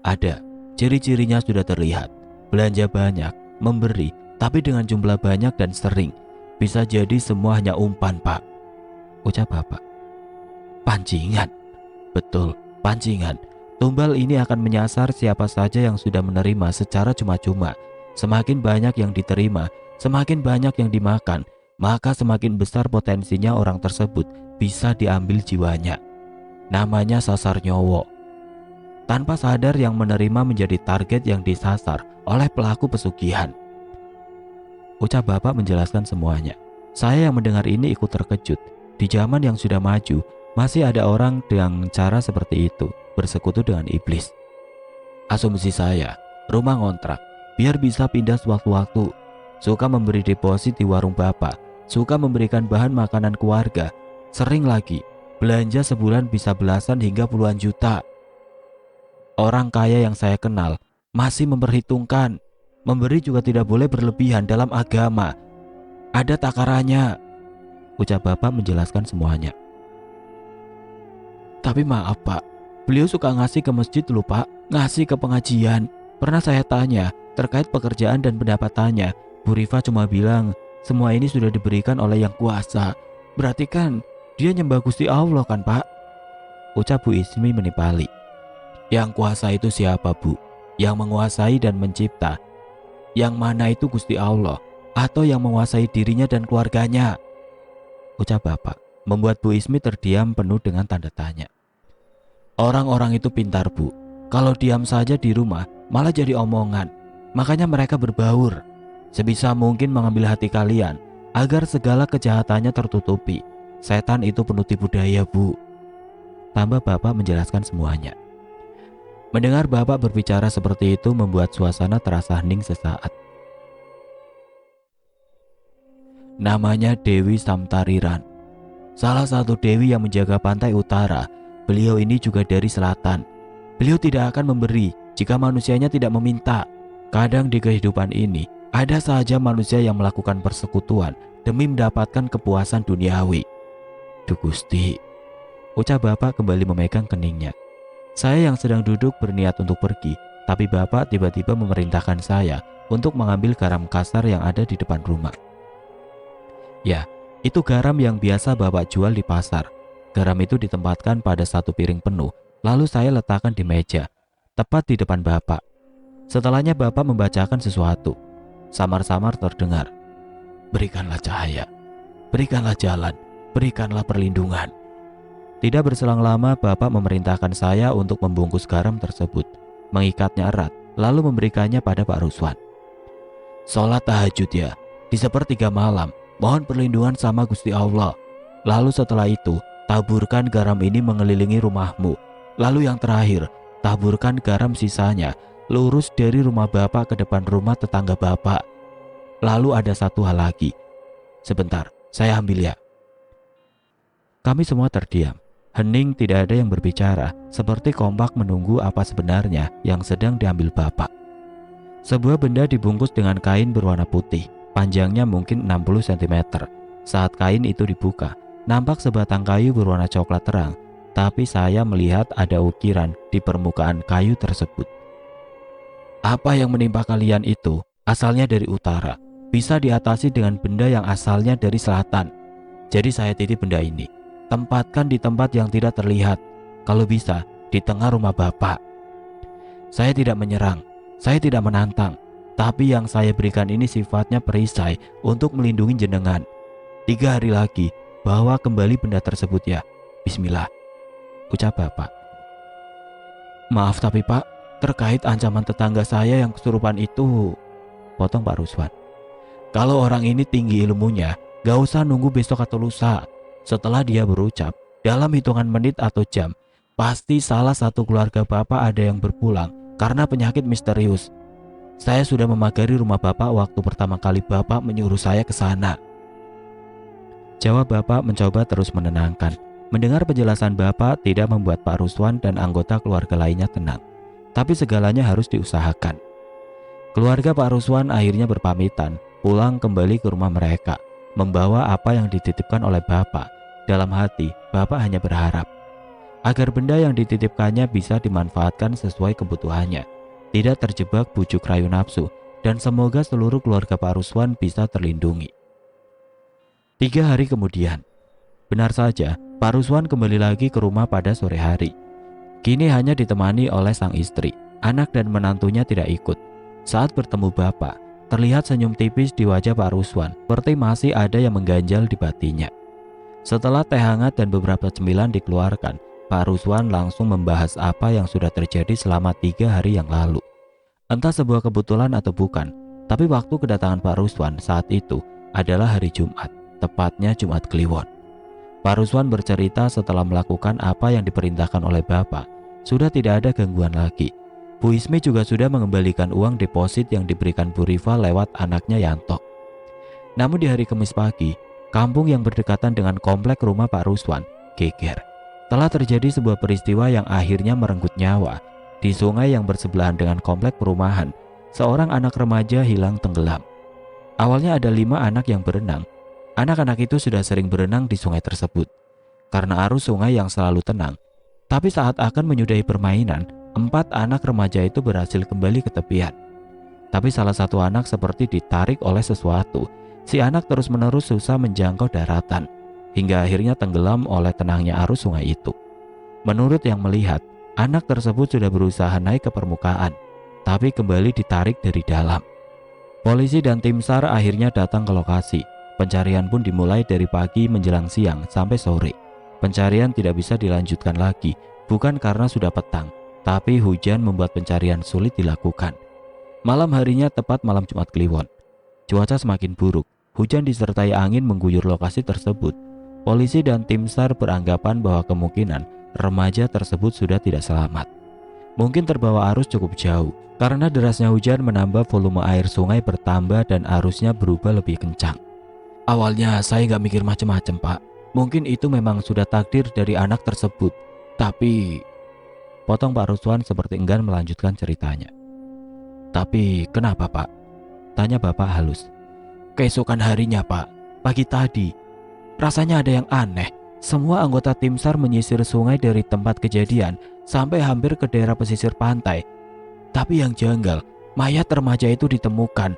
B: Ada. Ciri-cirinya sudah terlihat. Belanja banyak, memberi, tapi dengan jumlah banyak dan sering. Bisa jadi semua hanya umpan Pak,
A: ucap Bapak.
B: Pancingan. Betul, pancingan. Tumbal ini akan menyasar siapa saja yang sudah menerima secara cuma-cuma. Semakin banyak yang diterima, semakin banyak yang dimakan, maka semakin besar potensinya orang tersebut bisa diambil jiwanya. Namanya sasar nyowo. Tanpa sadar yang menerima menjadi target yang disasar oleh pelaku pesugihan,
A: ucap Bapak menjelaskan semuanya. Saya yang mendengar ini ikut terkejut. Di zaman yang sudah maju, masih ada orang dengan cara seperti itu, bersekutu dengan iblis.
B: Asumsi saya, rumah ngontrak, biar bisa pindah sewaktu-waktu. Suka memberi deposit di warung Bapak, suka memberikan bahan makanan keluarga. Sering lagi, belanja sebulan bisa belasan hingga puluhan juta. Orang kaya yang saya kenal masih memperhitungkan. Memberi juga tidak boleh berlebihan dalam agama. Ada takarannya,
A: ucap Bapak menjelaskan semuanya.
B: Tapi maaf Pak, beliau suka ngasih ke masjid loh Pak, ngasih ke pengajian. Pernah saya tanya terkait pekerjaan dan pendapatannya, Bu Rifa cuma bilang semua ini sudah diberikan oleh Yang Kuasa. Berarti kan dia nyembah Gusti Allah kan Pak,
A: ucap Bu Ismi menipali.
B: Yang Kuasa itu siapa Bu? Yang menguasai dan mencipta. Yang mana itu Gusti Allah atau yang menguasai dirinya dan keluarganya?
A: Ucap Bapak.
B: membuat Bu Ismi terdiam penuh dengan tanda tanya. Orang-orang itu pintar, Bu. Kalau diam saja di rumah malah jadi omongan. Makanya mereka berbaur. Sebisa mungkin mengambil hati kalian agar segala kejahatannya tertutupi. Setan itu penuh tipu daya, Bu. Tambah Bapak menjelaskan semuanya. Mendengar Bapak berbicara seperti itu membuat suasana terasa hening sesaat. Namanya Dewi Samtariran, salah satu dewi yang menjaga pantai utara. Beliau ini juga dari selatan. Beliau tidak akan memberi jika manusianya tidak meminta. Kadang di kehidupan ini ada saja manusia yang melakukan persekutuan demi mendapatkan kepuasan duniawi. Duh Gusti, ucap Bapak kembali memegang keningnya. Saya yang sedang duduk berniat untuk pergi, tapi Bapak tiba-tiba memerintahkan saya untuk mengambil garam kasar yang ada di depan rumah. Ya, itu garam yang biasa Bapak jual di pasar. Garam itu ditempatkan pada satu piring penuh, lalu saya letakkan di meja, tepat di depan Bapak. Setelahnya Bapak membacakan sesuatu. Samar-samar terdengar, "Berikanlah cahaya, berikanlah jalan, berikanlah perlindungan." Tidak berselang lama Bapak memerintahkan saya untuk membungkus garam tersebut, mengikatnya erat, lalu memberikannya pada Pak Ruswan. "Sholat tahajud ya, di sepertiga malam. Mohon perlindungan sama Gusti Allah. Lalu setelah itu, taburkan garam ini mengelilingi rumahmu. Lalu yang terakhir, taburkan garam sisanya lurus dari rumah Bapak ke depan rumah tetangga Bapak. Lalu ada satu hal lagi. Sebentar, saya ambil ya." Kami semua terdiam. Hening, tidak ada yang berbicara, seperti kompak menunggu apa sebenarnya yang sedang diambil Bapak. Sebuah benda dibungkus dengan kain berwarna putih. Panjangnya mungkin 60 cm. Saat kain itu dibuka, nampak sebatang kayu berwarna coklat terang, tapi saya melihat ada ukiran di permukaan kayu tersebut. "Apa yang menimpa kalian itu asalnya dari utara, bisa diatasi dengan benda yang asalnya dari selatan. Jadi saya titip benda ini, tempatkan di tempat yang tidak terlihat, kalau bisa di tengah rumah Bapak. Saya tidak menyerang, saya tidak menantang. Tapi yang saya berikan ini sifatnya perisai untuk melindungi jenengan. 3 hari lagi, bawa kembali benda tersebut ya. Bismillah," ucap Bapak. "Maaf tapi Pak, terkait ancaman tetangga saya yang kesurupan itu," potong Pak Ruswan. "Kalau orang ini tinggi ilmunya, gak usah nunggu besok atau lusa." Setelah dia berucap, dalam hitungan menit atau jam, pasti salah satu keluarga Bapak ada yang berpulang karena penyakit misterius. Saya sudah memagari rumah Bapak waktu pertama kali Bapak menyuruh saya ke sana." Jawab Bapak mencoba terus menenangkan. Mendengar penjelasan Bapak tidak membuat Pak Ruswan dan anggota keluarga lainnya tenang. Tapi segalanya harus diusahakan. Keluarga Pak Ruswan akhirnya berpamitan, pulang kembali ke rumah mereka, membawa apa yang dititipkan oleh Bapak. Dalam hati, Bapak hanya berharap agar benda yang dititipkannya bisa dimanfaatkan sesuai kebutuhannya, tidak terjebak bujuk rayu nafsu, dan semoga seluruh keluarga Pak Ruswan bisa terlindungi. 3 hari kemudian, benar saja, Pak Ruswan kembali lagi ke rumah pada sore hari. Kini hanya ditemani oleh sang istri, anak dan menantunya tidak ikut. Saat bertemu Bapak, terlihat senyum tipis di wajah Pak Ruswan, seperti masih ada yang mengganjal di batinnya. Setelah teh hangat dan beberapa cemilan dikeluarkan, Pak Ruswan langsung membahas apa yang sudah terjadi selama 3 hari yang lalu. Entah sebuah kebetulan atau bukan, tapi waktu kedatangan Pak Ruswan saat itu adalah hari Jumat, tepatnya Jumat Kliwon. Pak Ruswan bercerita setelah melakukan apa yang diperintahkan oleh Bapak, sudah tidak ada gangguan lagi. Bu Ismi juga sudah mengembalikan uang deposit yang diberikan Bu Rifa lewat anaknya Yanto. Namun di hari Kamis pagi, kampung yang berdekatan dengan komplek rumah Pak Ruswan geger. Telah terjadi sebuah peristiwa yang akhirnya merenggut nyawa. Di sungai yang bersebelahan dengan komplek perumahan, seorang anak remaja hilang tenggelam. Awalnya ada 5 anak yang berenang. Anak-anak itu sudah sering berenang di sungai tersebut karena arus sungai yang selalu tenang. Tapi saat akan menyudahi permainan, 4 anak remaja itu berhasil kembali ke tepian. Tapi salah satu anak seperti ditarik oleh sesuatu. Si anak terus-menerus susah menjangkau daratan, hingga akhirnya tenggelam oleh tenangnya arus sungai itu. Menurut yang melihat, anak tersebut sudah berusaha naik ke permukaan, tapi kembali ditarik dari dalam. Polisi dan tim SAR akhirnya datang ke lokasi.
A: Pencarian pun dimulai dari pagi menjelang siang sampai sore. Pencarian tidak bisa dilanjutkan lagi, bukan karena sudah petang, tapi hujan membuat pencarian sulit dilakukan. Malam harinya tepat malam Jumat Kliwon. Cuaca semakin buruk, hujan disertai angin mengguyur lokasi tersebut. Polisi dan tim SAR beranggapan bahwa kemungkinan remaja tersebut sudah tidak selamat. Mungkin terbawa arus cukup jauh, karena derasnya hujan menambah volume air sungai bertambah dan arusnya berubah lebih kencang. Awalnya saya nggak mikir macam-macam, Pak. Mungkin itu memang sudah takdir dari anak tersebut. Tapi, potong Pak Ruswan seperti enggan melanjutkan ceritanya. Tapi kenapa, Pak? Tanya Bapak halus. Keesokan harinya, Pak, pagi tadi, rasanya ada yang aneh. Semua anggota tim SAR menyisir sungai dari tempat kejadian sampai hampir ke daerah pesisir pantai. Tapi yang janggal, mayat remaja itu ditemukan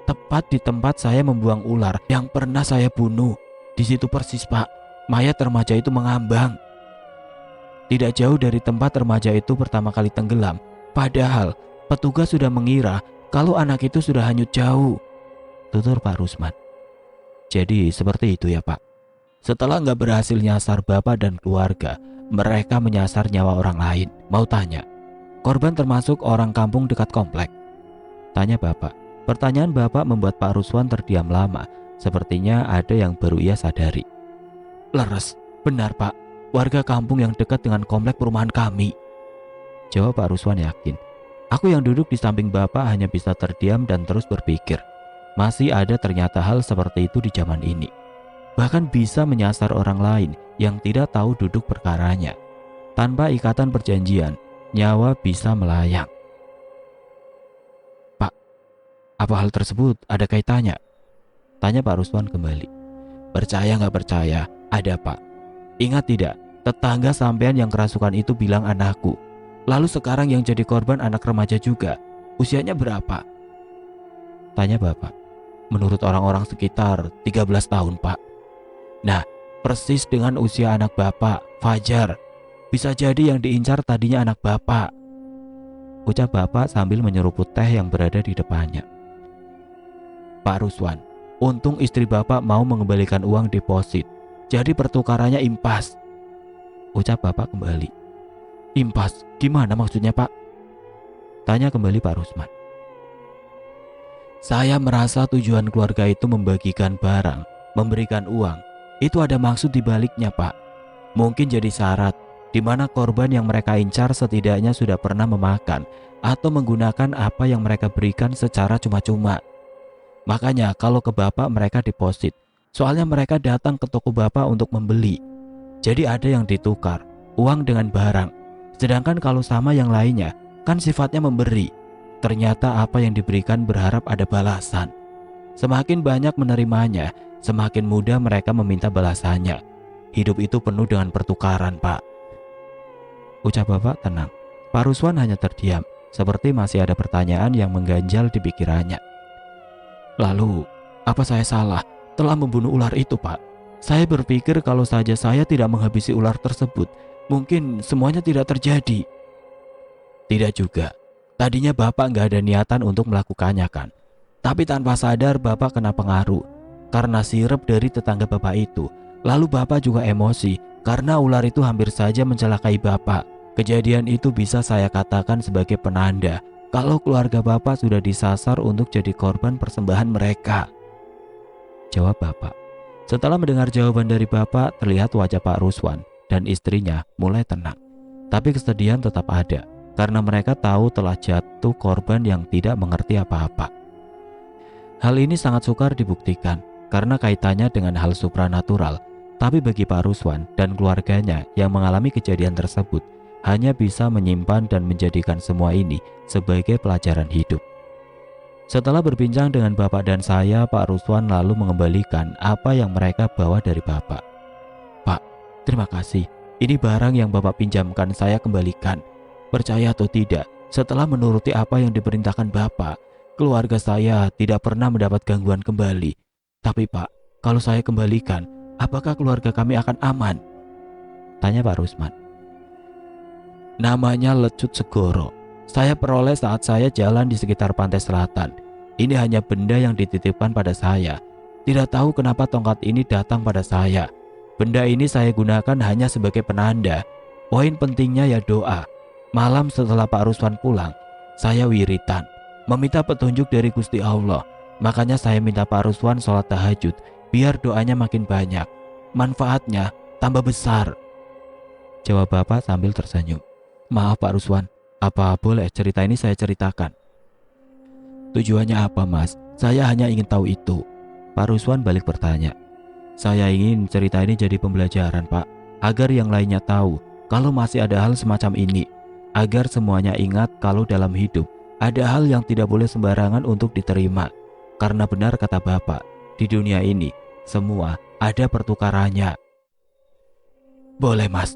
A: tepat di tempat saya membuang ular yang pernah saya bunuh. Di situ persis, Pak, mayat remaja itu mengambang. Tidak jauh dari tempat remaja itu pertama kali tenggelam. Padahal petugas sudah mengira kalau anak itu sudah hanyut jauh, tutur Pak Rusman. Jadi seperti itu ya, Pak. Setelah nggak berhasil nyasar Bapak dan keluarga, mereka menyasar nyawa orang lain. Mau tanya, korban termasuk orang kampung dekat komplek? Tanya Bapak. Pertanyaan Bapak membuat Pak Ruswan terdiam lama. Sepertinya ada yang baru ia sadari. Leres, benar Pak. Warga kampung yang dekat dengan komplek perumahan kami, jawab Pak Ruswan yakin. Aku yang duduk di samping Bapak hanya bisa terdiam dan terus berpikir. Masih ada ternyata hal seperti itu di zaman ini. Bahkan bisa menyasar orang lain yang tidak tahu duduk perkaranya. Tanpa ikatan perjanjian, nyawa bisa melayang. Apa hal tersebut ada kaitannya? Tanya Pak Ruswan kembali. Percaya nggak percaya, ada Pak. Ingat tidak, tetangga sampean yang kerasukan itu bilang anakku. Lalu sekarang yang jadi korban anak remaja juga. Usianya berapa? Tanya Bapak. Menurut orang-orang sekitar 13 tahun, Pak. Nah, persis dengan usia anak Bapak, Fajar. Bisa jadi yang diincar tadinya anak Bapak, ucap Bapak sambil menyeruput teh yang berada di depannya. Pak Ruswan, untung istri Bapak mau mengembalikan uang deposit, jadi pertukarannya impas, ucap Bapak kembali. Impas? Gimana maksudnya, Pak? Tanya kembali Pak Rusman. Saya merasa tujuan keluarga itu membagikan barang, memberikan uang. Itu ada maksud di baliknya, Pak. Mungkin jadi syarat, di mana korban yang mereka incar setidaknya sudah pernah memakan atau menggunakan apa yang mereka berikan secara cuma-cuma. Makanya kalau ke Bapak mereka deposit, soalnya mereka datang ke toko Bapak untuk membeli. Jadi ada yang ditukar, uang dengan barang. Sedangkan kalau sama yang lainnya, kan sifatnya memberi. Ternyata apa yang diberikan berharap ada balasan. Semakin banyak menerimanya, semakin mudah mereka meminta balasannya. Hidup itu penuh dengan pertukaran, Pak, ucap Bapak tenang. Pak Ruswan hanya terdiam, seperti masih ada pertanyaan yang mengganjal di pikirannya. Lalu, apa saya salah telah membunuh ular itu, Pak? Saya berpikir kalau saja saya tidak menghabisi ular tersebut, mungkin semuanya tidak terjadi. Tidak juga. Tadinya Bapak nggak ada niatan untuk melakukannya kan? Tapi tanpa sadar Bapak kena pengaruh karena sirep dari tetangga Bapak itu. Lalu Bapak juga emosi karena ular itu hampir saja mencelakai Bapak. Kejadian itu bisa saya katakan sebagai penanda kalau keluarga Bapak sudah disasar untuk jadi korban persembahan mereka, jawab Bapak. Setelah mendengar jawaban dari Bapak, terlihat wajah Pak Ruswan dan istrinya mulai tenang. Tapi kesedihan tetap ada karena mereka tahu telah jatuh korban yang tidak mengerti apa-apa. Hal ini sangat sukar dibuktikan karena kaitannya dengan hal supranatural. Tapi bagi Pak Ruswan dan keluarganya yang mengalami kejadian tersebut, hanya bisa menyimpan dan menjadikan semua ini sebagai pelajaran hidup. Setelah berbincang dengan Bapak dan saya, Pak Ruswan lalu mengembalikan apa yang mereka bawa dari Bapak. Pak, terima kasih. Ini barang yang Bapak pinjamkan saya kembalikan. Percaya atau tidak, setelah menuruti apa yang diperintahkan Bapak, keluarga saya tidak pernah mendapat gangguan kembali. Tapi Pak, kalau saya kembalikan, apakah keluarga kami akan aman? Tanya Pak Rusman. Namanya lecut segoro. Saya peroleh saat saya jalan di sekitar pantai selatan. Ini hanya benda yang dititipkan pada saya.
B: Tidak tahu kenapa tongkat ini datang pada saya. Benda ini saya gunakan hanya sebagai penanda. Poin pentingnya ya doa. Malam setelah Pak Ruswan pulang, saya wiritan, meminta petunjuk dari Gusti Allah. Makanya saya minta Pak Ruswan sholat tahajud, biar doanya makin banyak. Manfaatnya tambah besar.
A: Jawab bapak sambil tersenyum.
B: Maaf Pak Ruswan, apa boleh cerita ini saya ceritakan?
A: Tujuannya apa mas? Saya hanya ingin tahu itu. Pak Ruswan balik bertanya. Saya ingin cerita ini jadi pembelajaran pak, agar yang lainnya tahu kalau masih ada hal semacam ini. Agar semuanya ingat kalau dalam hidup ada hal yang tidak boleh sembarangan untuk diterima. Karena benar kata bapak, di dunia ini semua ada pertukarannya.
B: Boleh mas.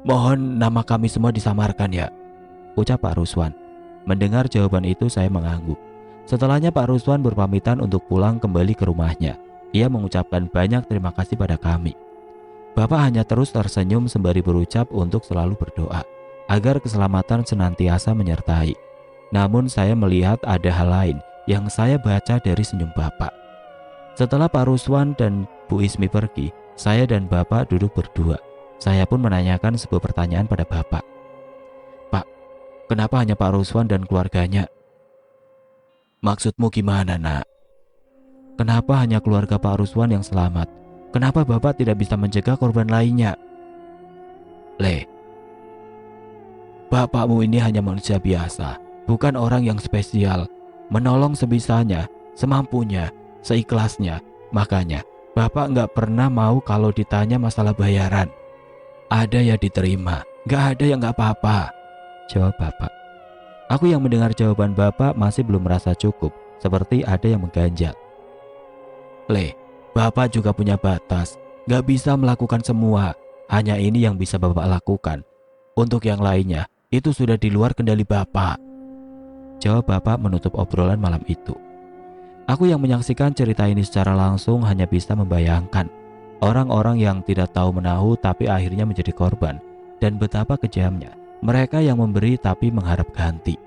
B: Mohon nama kami semua disamarkan ya,
A: ucap Pak Ruswan. Mendengar jawaban itu saya mengangguk. Setelahnya Pak Ruswan berpamitan untuk pulang kembali ke rumahnya. Ia mengucapkan banyak terima kasih pada kami. Bapak hanya terus tersenyum sembari berucap untuk selalu berdoa agar keselamatan senantiasa menyertai. Namun saya melihat ada hal lain yang saya baca dari senyum Bapak. Setelah Pak Ruswan dan Bu Ismi pergi, saya dan Bapak duduk berdua. Saya pun menanyakan sebuah pertanyaan pada Bapak. Pak, kenapa hanya Pak Ruswan dan keluarganya?
B: Maksudmu gimana nak?
A: Kenapa hanya keluarga Pak Ruswan yang selamat? Kenapa Bapak tidak bisa mencegah korban lainnya?
B: Bapakmu ini hanya manusia biasa, bukan orang yang spesial. Menolong sebisanya, semampunya, seikhlasnya. Makanya Bapak nggak pernah mau kalau ditanya masalah bayaran. Ada ya diterima, nggak ada ya nggak apa-apa,
A: jawab Bapak. Aku yang mendengar jawaban Bapak masih belum merasa cukup, seperti ada yang mengganjal.
B: Bapak juga punya batas, nggak bisa melakukan semua. Hanya ini yang bisa Bapak lakukan. Untuk yang lainnya, itu sudah di luar kendali Bapak,
A: jawab Bapak menutup obrolan malam itu. Aku yang menyaksikan cerita ini secara langsung hanya bisa membayangkan orang-orang yang tidak tahu menahu tapi akhirnya menjadi korban, dan betapa kejamnya mereka yang memberi tapi mengharap ganti.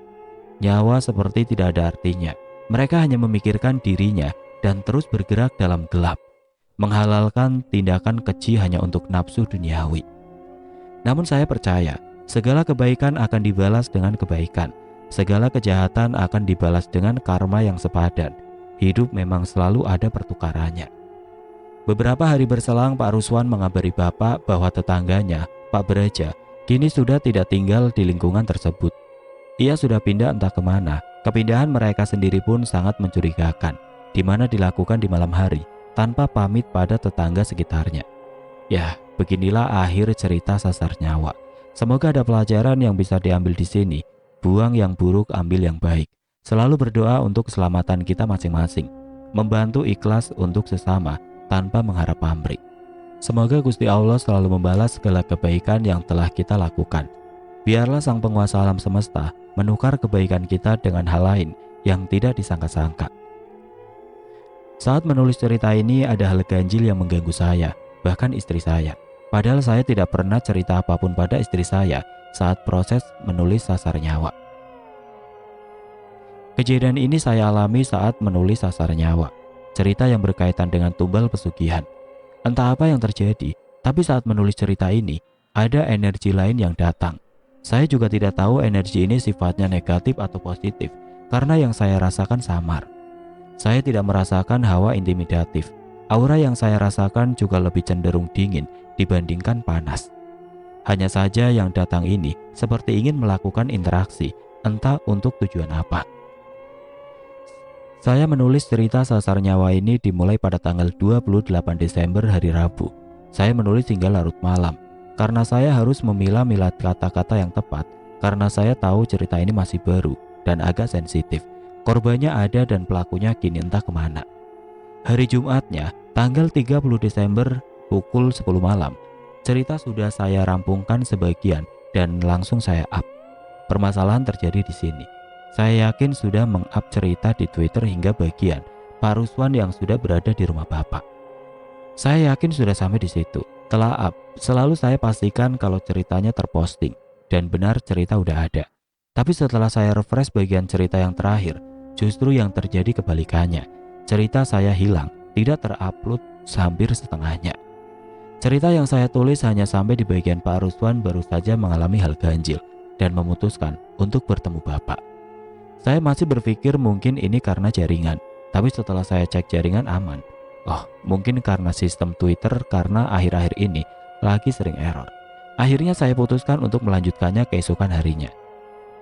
A: Nyawa seperti tidak ada artinya. Mereka hanya memikirkan dirinya dan terus bergerak dalam gelap, menghalalkan tindakan keji hanya untuk nafsu duniawi. Namun saya percaya segala kebaikan akan dibalas dengan kebaikan, segala kejahatan akan dibalas dengan karma yang sepadan. Hidup memang selalu ada pertukarannya. Beberapa hari berselang Pak Ruswan mengabari Bapak bahwa tetangganya, Pak Beraja, kini sudah tidak tinggal di lingkungan tersebut. Ia sudah pindah entah kemana. Kepindahan mereka sendiri pun sangat mencurigakan, di mana dilakukan di malam hari tanpa pamit pada tetangga sekitarnya. Ya, beginilah akhir cerita Sasar Nyawa. Semoga ada pelajaran yang bisa diambil di sini. Buang yang buruk, ambil yang baik. Selalu berdoa untuk keselamatan kita masing-masing. Membantu ikhlas untuk sesama tanpa mengharap pamrih. Semoga Gusti Allah selalu membalas segala kebaikan yang telah kita lakukan. Biarlah Sang Penguasa alam semesta menukar kebaikan kita dengan hal lain yang tidak disangka-sangka. Saat menulis cerita ini ada hal ganjil yang mengganggu saya, bahkan istri saya. Padahal saya tidak pernah cerita apapun pada istri saya saat proses menulis Sasar Nyawa. Kejadian ini saya alami saat menulis Sasar Nyawa, cerita yang berkaitan dengan tumbal pesugihan. Entah apa yang terjadi, tapi saat menulis cerita ini, ada energi lain yang datang. Saya juga tidak tahu energi ini sifatnya negatif atau positif, karena yang saya rasakan samar. Saya tidak merasakan hawa intimidatif. Aura yang saya rasakan juga lebih cenderung dingin dibandingkan panas. Hanya saja yang datang ini seperti ingin melakukan interaksi, entah untuk tujuan apa. Saya menulis cerita Sasar Nyawa ini dimulai pada tanggal 28 Desember hari Rabu. Saya menulis hingga larut malam, karena saya harus memilah-milah kata-kata yang tepat, karena saya tahu cerita ini masih baru dan agak sensitif. Korbannya ada dan pelakunya kini entah kemana. Hari Jumatnya, tanggal 30 Desember pukul 10 malam, cerita sudah saya rampungkan sebagian dan langsung saya up. Permasalahan terjadi di sini. Saya yakin sudah meng-up cerita di Twitter hingga bagian Pak Ruswan yang sudah berada di rumah Bapak. Saya yakin sudah sampai di situ. Telah up, selalu saya pastikan kalau ceritanya terposting dan benar cerita udah ada. Tapi setelah saya refresh bagian cerita yang terakhir, justru yang terjadi kebalikannya. Cerita saya hilang tidak terupload hampir setengahnya. Cerita yang saya tulis hanya sampai di bagian Pak Ruswan baru saja mengalami hal ganjil dan memutuskan untuk bertemu Bapak. Saya masih berpikir mungkin ini karena jaringan, tapi setelah saya cek jaringan aman. Oh, mungkin karena sistem Twitter karena akhir-akhir ini lagi sering error. Akhirnya saya putuskan untuk melanjutkannya keesokan harinya.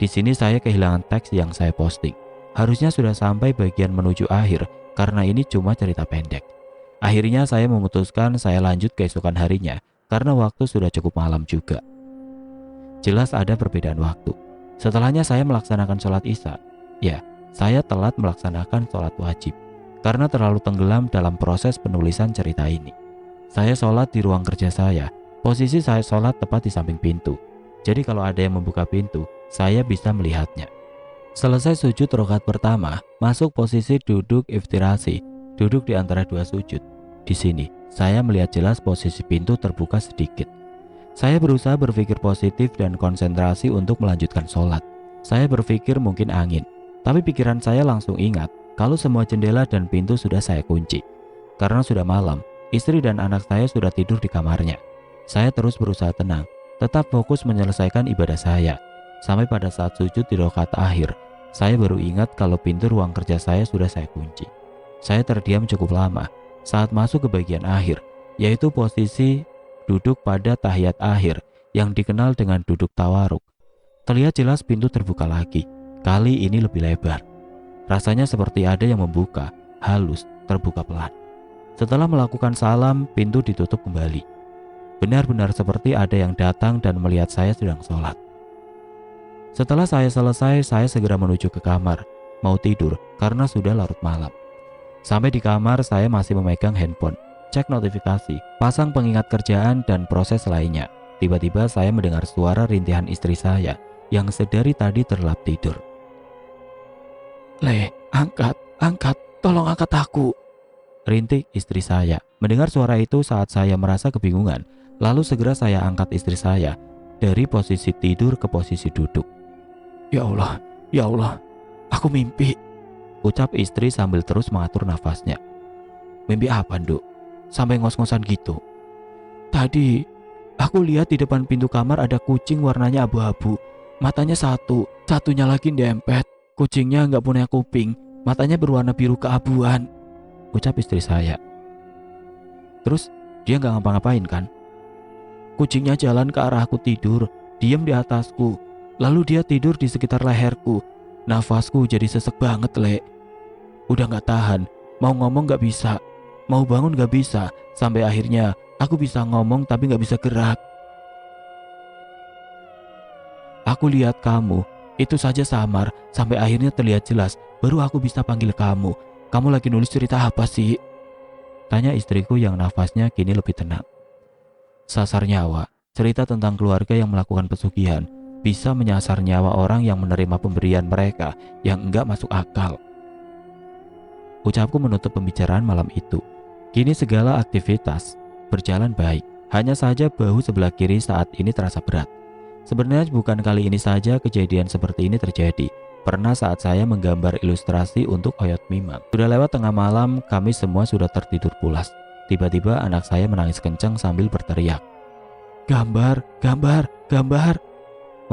A: Di sini saya kehilangan teks yang saya posting. Harusnya sudah sampai bagian menuju akhir karena ini cuma cerita pendek. Akhirnya saya memutuskan saya lanjut keesokan harinya karena waktu sudah cukup malam juga. Jelas ada perbedaan waktu. Setelahnya saya melaksanakan sholat isya. Ya, saya telat melaksanakan sholat wajib karena terlalu tenggelam dalam proses penulisan cerita ini. Saya sholat di ruang kerja saya. Posisi saya sholat tepat di samping pintu. Jadi kalau ada yang membuka pintu, saya bisa melihatnya. Selesai sujud rakaat pertama, masuk posisi duduk iftirasi, duduk di antara dua sujud. Di sini, saya melihat jelas posisi pintu terbuka sedikit. Saya berusaha berpikir positif dan konsentrasi untuk melanjutkan sholat. Saya berpikir mungkin angin, tapi pikiran saya langsung ingat kalau semua jendela dan pintu sudah saya kunci. Karena sudah malam, istri dan anak saya sudah tidur di kamarnya. Saya terus berusaha tenang, tetap fokus menyelesaikan ibadah saya. Sampai pada saat sujud di rakaat akhir, saya baru ingat kalau pintu ruang kerja saya sudah saya kunci. Saya terdiam cukup lama saat masuk ke bagian akhir, yaitu posisi duduk pada tahiyat akhir yang dikenal dengan duduk tawaruk. Terlihat jelas pintu terbuka lagi, kali ini lebih lebar. Rasanya seperti ada yang membuka, halus, terbuka pelan. Setelah melakukan salam, pintu ditutup kembali. Benar-benar seperti ada yang datang dan melihat saya sedang sholat. Setelah saya selesai, saya segera menuju ke kamar, mau tidur karena sudah larut malam. Sampai di kamar, saya masih memegang handphone, cek notifikasi, pasang pengingat kerjaan dan proses lainnya. Tiba-tiba saya mendengar suara rintihan istri saya yang sedari tadi terlelap tidur.
B: "Le, angkat, tolong angkat aku."
A: Rintik istri saya. Mendengar suara itu saat saya merasa kebingungan, lalu segera saya angkat istri saya dari posisi tidur ke posisi duduk.
B: Ya Allah, aku mimpi."
A: Ucap istri sambil terus mengatur nafasnya.
B: "Mimpi apa, Nduk? Sampai ngos-ngosan gitu?" "Tadi, aku lihat di depan pintu kamar ada kucing warnanya abu-abu. Matanya satunya lagi dempet. Kucingnya nggak punya kuping, matanya berwarna biru keabuan."
A: Ucap istri saya.
B: "Terus, dia nggak ngapa-ngapain kan?" "Kucingnya jalan ke arah aku tidur, diam di atasku. Lalu dia tidur di sekitar leherku. Nafasku jadi sesek banget, Le. Udah gak tahan, mau ngomong gak bisa, mau bangun gak bisa, sampai akhirnya aku bisa ngomong tapi gak bisa gerak. Aku lihat kamu, itu saja samar, sampai akhirnya terlihat jelas, baru aku bisa panggil kamu. Kamu lagi nulis cerita apa sih?"
A: Tanya istriku yang nafasnya kini lebih tenang.
B: "Sasar nyawa, cerita tentang keluarga yang melakukan pesugihan, bisa menyasar nyawa orang yang menerima pemberian mereka yang enggak masuk akal."
A: Ucapku menutup pembicaraan malam itu. Kini segala aktivitas berjalan baik. Hanya saja bahu sebelah kiri saat ini terasa berat. Sebenarnya bukan kali ini saja kejadian seperti ini terjadi. Pernah saat saya menggambar ilustrasi untuk Oyot Mimang. Sudah lewat tengah malam, kami semua sudah tertidur pulas. Tiba-tiba anak saya menangis kencang sambil berteriak.
B: Gambar, gambar, gambar."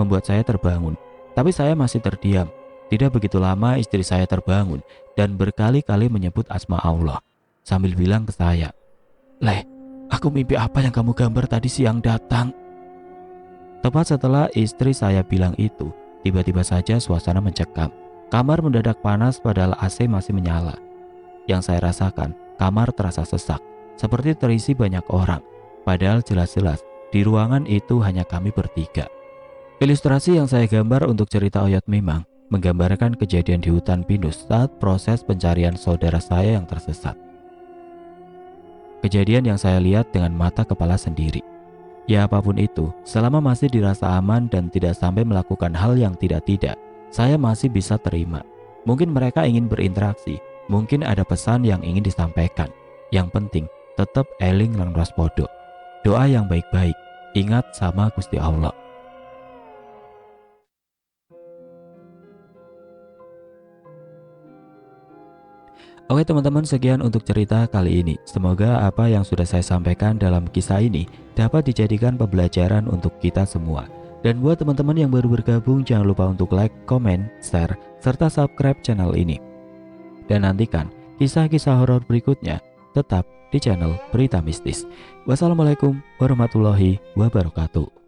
A: Membuat saya terbangun. Tapi saya masih terdiam. Tidak begitu lama istri saya terbangun dan berkali-kali menyebut asma Allah sambil bilang ke saya,
B: "Le, aku mimpi apa yang kamu gambar tadi siang datang?"
A: Tepat setelah istri saya bilang itu, tiba-tiba saja suasana mencekam. Kamar mendadak panas padahal AC masih menyala. Yang saya rasakan, kamar terasa sesak, seperti terisi banyak orang. Padahal jelas-jelas di ruangan itu hanya kami bertiga. Ilustrasi yang saya gambar untuk cerita Oyot Mimang menggambarkan kejadian di hutan pinus saat proses pencarian saudara saya yang tersesat. Kejadian yang saya lihat dengan mata kepala sendiri. Ya apapun itu, selama masih dirasa aman dan tidak sampai melakukan hal yang tidak-tidak, saya masih bisa terima. Mungkin mereka ingin berinteraksi, mungkin ada pesan yang ingin disampaikan. Yang penting, tetap eling lan waspada. Doa yang baik-baik, ingat sama Gusti Allah. Oke teman-teman, sekian untuk cerita kali ini. Semoga apa yang sudah saya sampaikan dalam kisah ini dapat dijadikan pembelajaran untuk kita semua. Dan buat teman-teman yang baru bergabung, jangan lupa untuk like, comment, share, serta subscribe channel ini. Dan nantikan kisah-kisah horor berikutnya tetap di channel Berita Mistis. Wassalamualaikum warahmatullahi wabarakatuh.